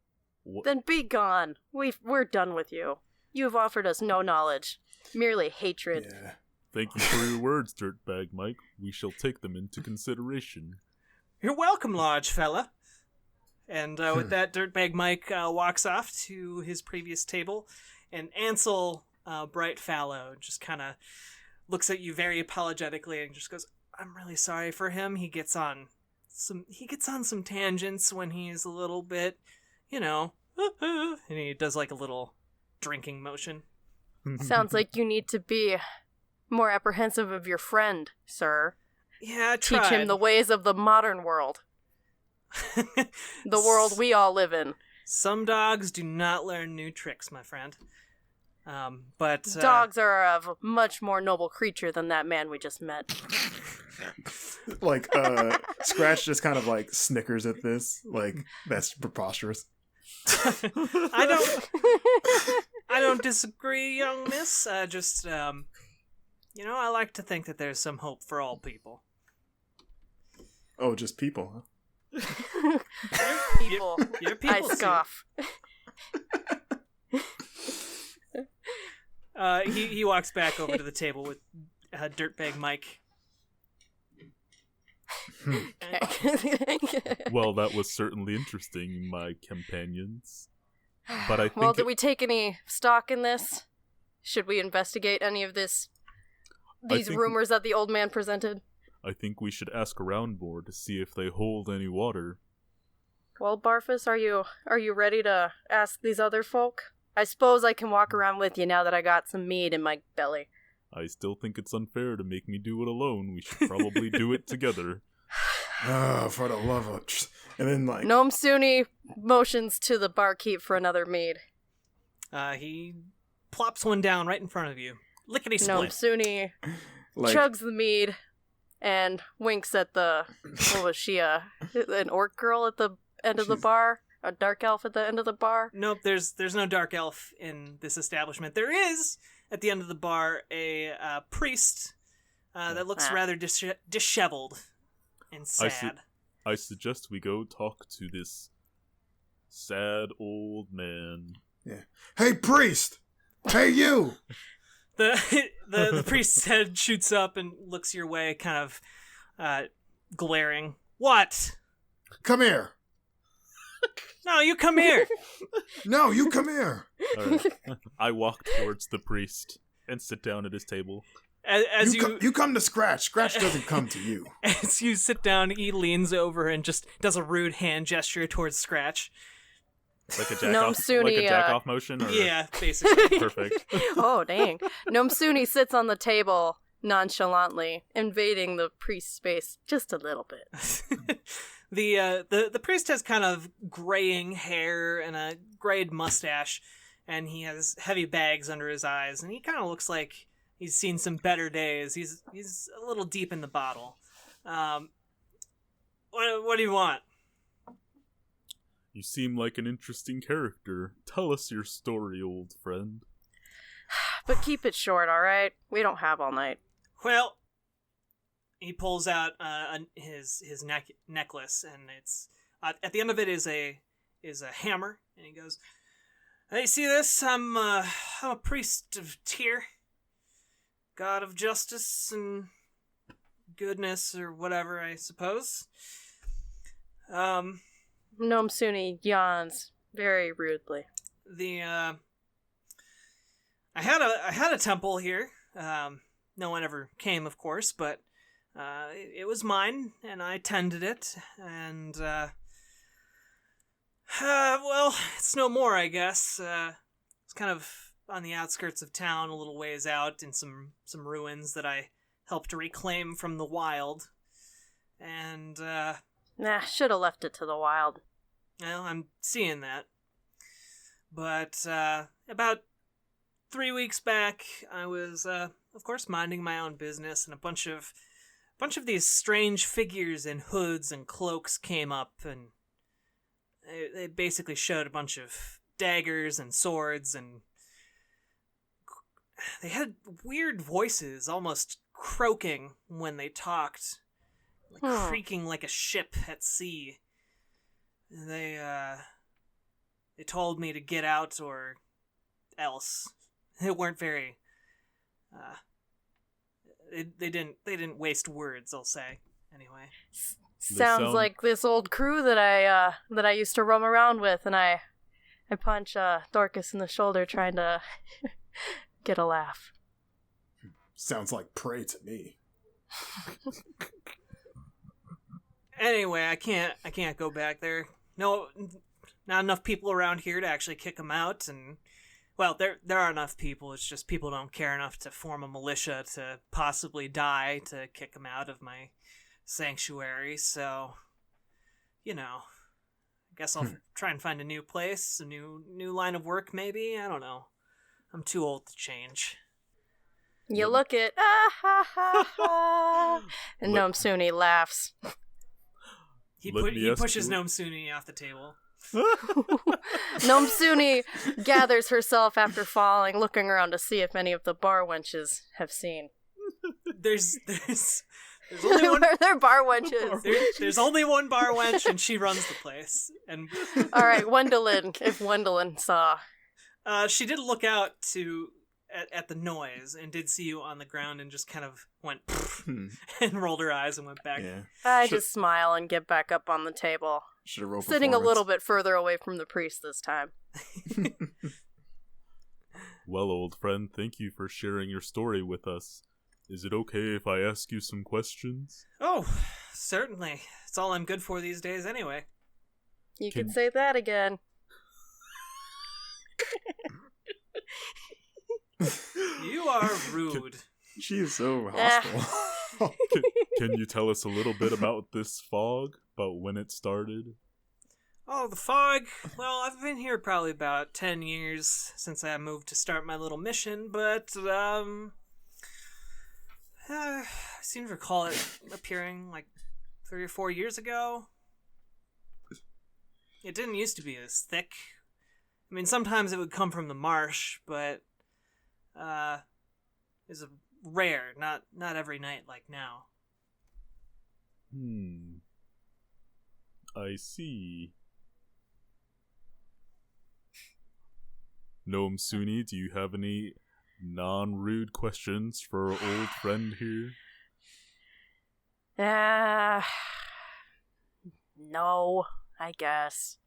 Then be gone. We're done with you. You've offered us no knowledge, merely hatred. Yeah. Thank you for your words, Dirtbag Mike. We shall take them into consideration. You're welcome, large fella. And with that, Dirtbag Mike walks off to his previous table, and Ansel Brightfallow just kind of looks at you very apologetically and just goes, "I'm really sorry for him. He gets on some tangents when he's a little bit, and he does like a little drinking motion." Sounds like you need to be more apprehensive of your friend, sir. Yeah, I tried. Teach him the ways of the modern world. The world we all live in. Some dogs do not learn new tricks, my friend. But dogs are a much more noble creature than that man we just met. Like, Scratch just kind of like snickers at this. Like, that's preposterous. I don't disagree, young miss. I like to think that there's some hope for all people. Oh, just people, huh? People. You're people I scoff. He walks back over to the table with Dirtbag Mike. Well, that was certainly interesting, my companions. But I think Well, did we take any stock in this? Should we investigate any of these rumors that the old man presented? I think we should ask around more to see if they hold any water. Well, Barfus, are you ready to ask these other folk? I suppose I can walk around with you now that I got some mead in my belly. I still think it's unfair to make me do it alone. We should probably do it together. Oh, for the love of... And then, like... Nomsuni motions to the barkeep for another mead. He plops one down right in front of you. Lickety-split. Nomsuni chugs the mead and winks at what was she, an orc girl at the end of the bar? A dark elf at the end of the bar? Nope, there's no dark elf in this establishment. There is, at the end of the bar, a priest that looks rather disheveled and sad. I suggest we go talk to this sad old man. Yeah. Hey, priest! Hey, you! The priest's head shoots up and looks your way, kind of glaring. What? Come here! No, you come here! No, you come here! All right. I walk towards the priest and sit down at his table. As you come to Scratch. Scratch doesn't come to you. As you sit down, he leans over and just does a rude hand gesture towards Scratch. Like a jack Gnome off, Suni, like a jack off motion. Or... Yeah, basically. Perfect. Oh, dang. Gnome Suni sits on the table nonchalantly, invading the priest's space just a little bit. The priest has kind of graying hair and a grayed mustache, and he has heavy bags under his eyes, and he kind of looks like he's seen some better days. He's a little deep in the bottle. What do you want? You seem like an interesting character. Tell us your story, old friend. But keep it short, alright? We don't have all night. Well, he pulls out his necklace, and it's at the end of it is a hammer, and he goes, "Hey, see this? I'm a priest of Tyr, god of justice and goodness, or whatever, I suppose." Gnome Suni yawns very rudely. I had a temple here. No one ever came, of course, but it was mine, and I tended it, and well, it's no more, I guess. It's kind of on the outskirts of town, a little ways out, in some ruins that I helped to reclaim from the wild, and Should have left it to the wild. well, I'm seeing that. But about 3 weeks back, I was, of course, minding my own business, and a bunch of these strange figures in hoods and cloaks came up, and they basically showed a bunch of daggers and swords, and they had weird voices, almost croaking when they talked, like creaking like a ship at sea. They told me to get out or else. They weren't very they didn't waste words, I'll say. Anyway. Sounds like this old crew that I used to roam around with, and I punch Dorcas in the shoulder trying to get a laugh. Sounds like prey to me. Anyway, I can't go back there. No, not enough people around here to actually kick them out, and well, there are enough people. It's just people don't care enough to form a militia to possibly die to kick them out of my sanctuary. So, I guess I'll try and find a new place, a new line of work. Maybe, I don't know. I'm too old to change. You look at and Gnome Suni laughs. He pushes Gnome Suni off the table. Gnome Suni gathers herself after falling, looking around to see if any of the bar wenches have seen. There's only one. Where are there bar wenches? There's only one bar wench, and she runs the place. And all right, Wendelin. If Wendelin saw, she did look out at the noise and did see you on the ground and just kind of went and rolled her eyes and went back. Yeah. I just smile and get back up on the table. Should have rolled sitting a little bit further away from the priest this time. Well, old friend, thank you for sharing your story with us. Is it okay if I ask you some questions? Oh, certainly. It's all I'm good for these days anyway. You can say that again. You are rude. She is so hostile. Can you tell us a little bit about this fog? About when it started? Oh, the fog. Well, I've been here probably about 10 years since I moved to start my little mission, but I seem to recall it appearing like 3 or 4 years ago. It didn't used to be this thick. I mean, sometimes it would come from the marsh, but it's rare, not every night like now. I see. Gnome Suni, do you have any non-rude questions for our old friend here? No, I guess.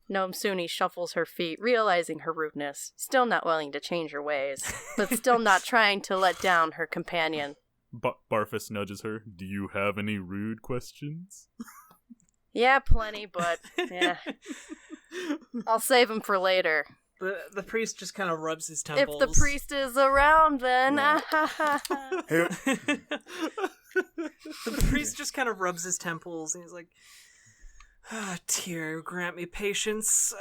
Gnome Suni shuffles her feet, realizing her rudeness, still not willing to change her ways, but still not trying to let down her companion. Barfus nudges her. Do you have any rude questions? Yeah, plenty, but yeah. I'll save him for later. The priest just kind of rubs his temples. If the priest is around, then. Yeah. The priest just kind of rubs his temples, and he's like, "Dear, grant me patience.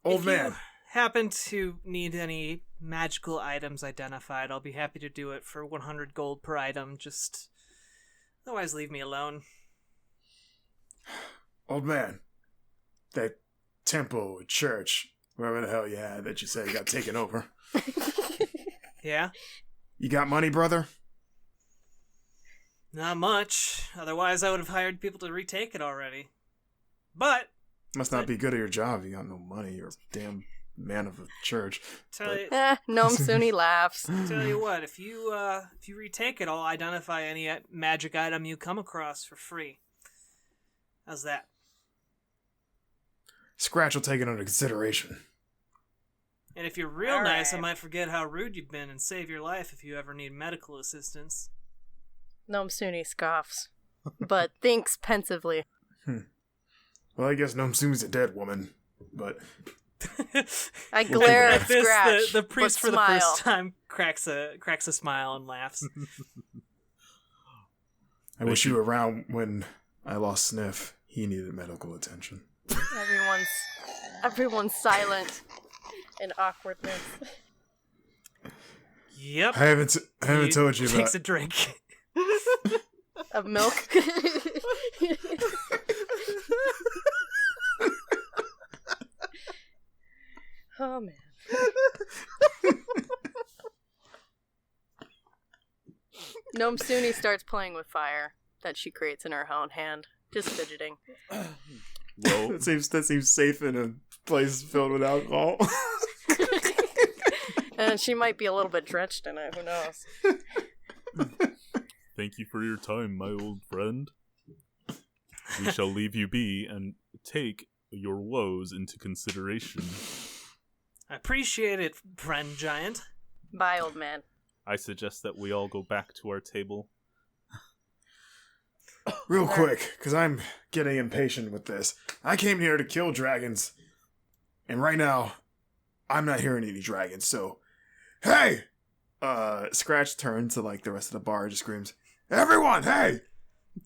Old if man. you happen to need any magical items identified, I'll be happy to do it for 100 gold per item. Just otherwise, leave me alone." Old man. That temple, church, wherever the hell you had that you said got taken over. Yeah? You got money, brother? Not much. Otherwise, I would have hired people to retake it already. But Must not be good at your job. You got no money. You're a damn man of a church. Gnome Suni laughs. Tell you what, if you retake it, I'll identify any magic item you come across for free. How's that? Scratch will take it under consideration. And if you're real All nice, right. I might forget how rude you've been and save your life if you ever need medical assistance. Gnome Suni scoffs, but thinks pensively. Well, I guess Nomsumi's a dead woman, but I glare at this, Scratch, the priest but for the smile. first time cracks a smile and laughs. I wish you were around when I lost Sniff. He needed medical attention. Everyone's silent in awkwardness. Yep. I haven't told you about. Takes a drink. Of milk. Oh man. Gnome Suni starts playing with fire that she creates in her own hand, just fidgeting. Well, that seems safe in a place filled with alcohol. And she might be a little bit drenched in it, who knows? thank you for your time, my old friend. We shall leave you be and take your woes into consideration. I appreciate it, friend giant. Bye, old man. I suggest that we all go back to our table. Real quick, because I'm getting impatient with this. I came here to kill dragons, and right now, I'm not hearing any dragons, so... Hey! Scratch turns to, the rest of the bar and just screams, "Everyone, hey!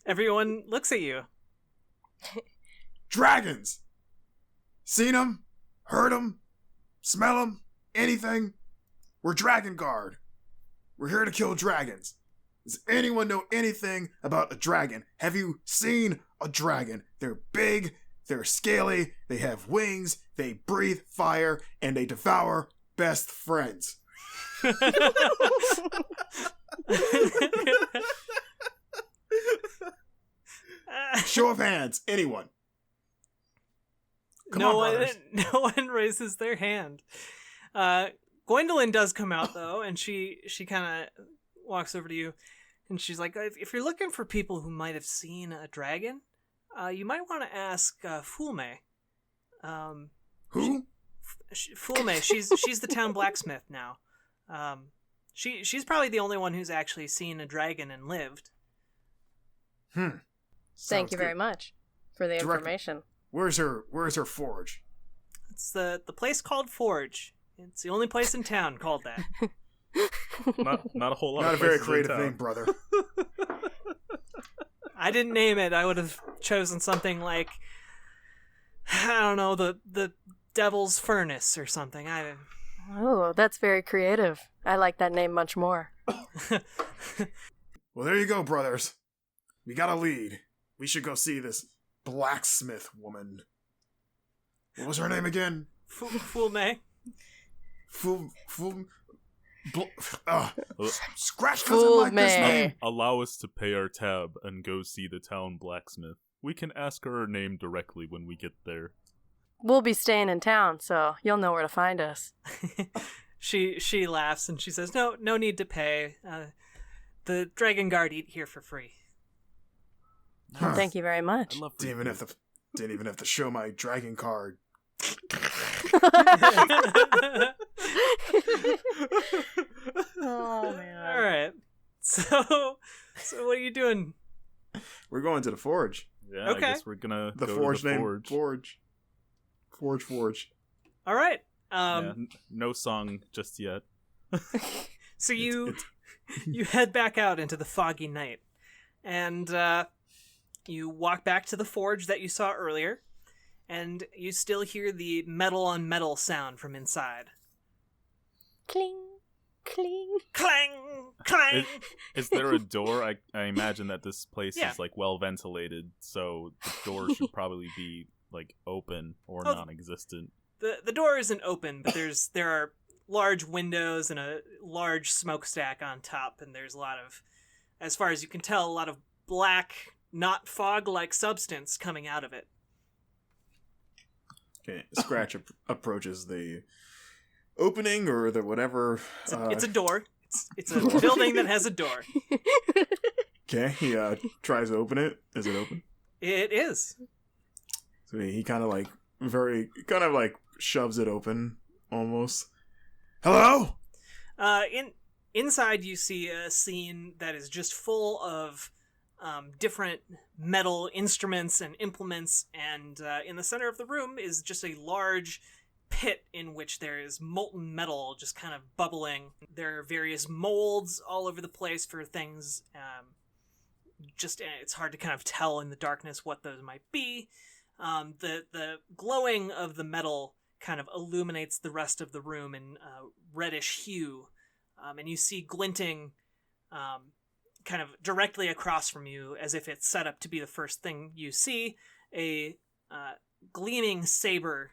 Everyone looks at you. Dragons! Seen them? Heard them? Smell them? Anything? We're Dragonguard. We're here to kill dragons. Does anyone know anything about a dragon? Have you seen a dragon? They're big, they're scaly, they have wings, they breathe fire, and they devour best friends." Show of hands, anyone. Come on, brothers. No one raises their hand. Gwendolyn does come out though, and she kind of walks over to you, and she's like, "If you're looking for people who might have seen a dragon, you might want to ask Fulme." Who? Fulme. She's the town blacksmith now. She's probably the only one who's actually seen a dragon and lived. Thank you very much for the information. Where's her forge? It's the place called Forge. It's the only place in town called that. Not a whole lot. Not a of very places in creative town. name, brother. I didn't name it. I would have chosen something like, I don't know, the Devil's Furnace or something. Oh, that's very creative. I like that name much more. Well, there you go, brothers. We got a lead. We should go see this blacksmith woman. What was her name again? Fulme. Scratch doesn't like this Fulme. name. Allow us to pay our tab and go see the town blacksmith. We can ask her name directly when we get there. We'll be staying in town, so you'll know where to find us. She laughs and she says, "No need to pay. The Dragonguard eat here for free." Huh. Thank you very much. Didn't even have to show my dragon card. Oh man. All right. So what are you doing? We're going to the forge. Yeah, Okay. I guess we're gonna The go forge to the named forge. Forge. Forge. All right. No song just yet. So you head back out into the foggy night, and you walk back to the forge that you saw earlier, and you still hear the metal on metal sound from inside. Cling, cling. Clang, clang. Is there a door? I imagine that this place Yeah. is like well ventilated, so the door should probably be like open or non-existent. The door isn't open, but there are large windows and a large smokestack on top, and there's a lot of, as far as you can tell, a lot of black, not fog-like substance coming out of it. Okay, Scratch approaches the opening or the whatever. It's a door. It's a building that has a door. Okay, he tries to open it. Is it open? It is. So he kind of like shoves it open almost. Hello? Inside you see a scene that is just full of different metal instruments and implements, and in the center of the room is just a large pit in which there is molten metal just kind of bubbling. There are various molds all over the place for things. It's hard to kind of tell in the darkness what those might be. The glowing of the metal kind of illuminates the rest of the room in reddish hue, and you see glinting kind of directly across from you, as if it's set up to be the first thing you see, a gleaming saber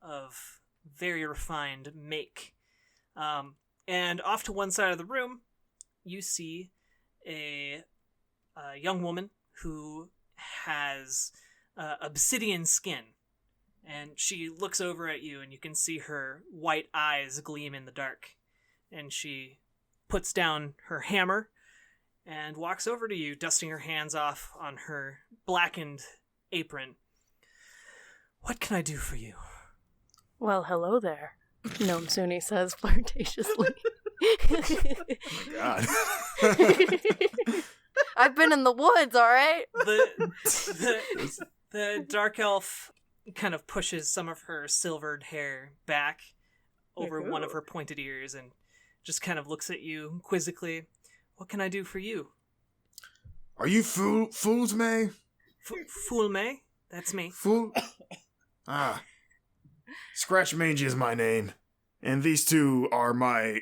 of very refined make. And off to one side of the room, you see a young woman who has obsidian skin. And she looks over at you, and you can see her white eyes gleam in the dark. And she puts down her hammer and walks over to you, dusting her hands off on her blackened apron. What can I do for you? Well, hello there, Gnome Suni says flirtatiously. Oh my god. I've been in the woods, all right? The dark elf kind of pushes some of her silvered hair back over one of her pointed ears and just kind of looks at you quizzically. What can I do for you? Are you Fools May? Fool May? That's me. Fool? Ah. Scratch Mangy is my name. And these two are my...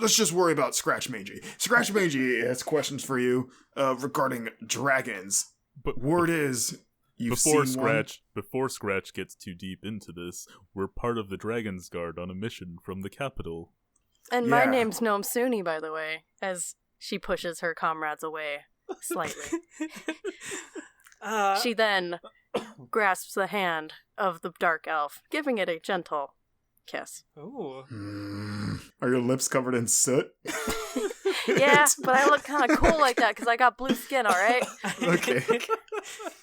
Let's just worry about Scratch Mangy. Scratch Mangy has questions for you regarding dragons. But Word is... Before Scratch gets too deep into this, we're part of the Dragonguard on a mission from the capital. And my Yeah. name's Gnome Suni, by the way, as she pushes her comrades away slightly. She then grasps the hand of the dark elf, giving it a gentle kiss. Ooh. Are your lips covered in soot? Yeah, but I look kind of cool like that because I got blue skin, alright? Okay.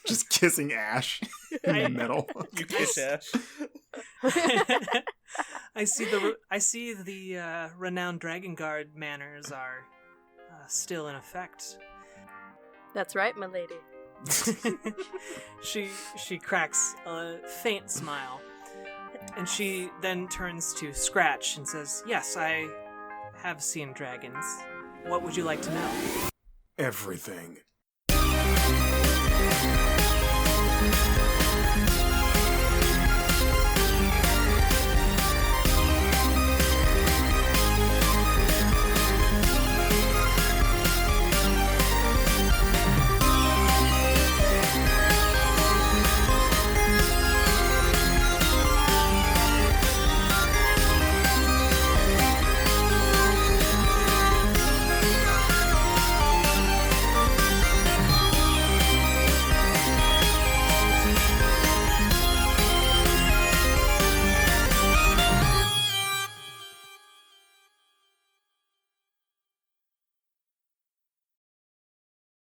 Just kissing Ash in the middle. You kiss Ash. I see the renowned Dragonguard manners are still in effect. That's right, my lady. She cracks a faint smile, and she then turns to Scratch and says, "Yes, I have seen dragons. What would you like to know?" Everything.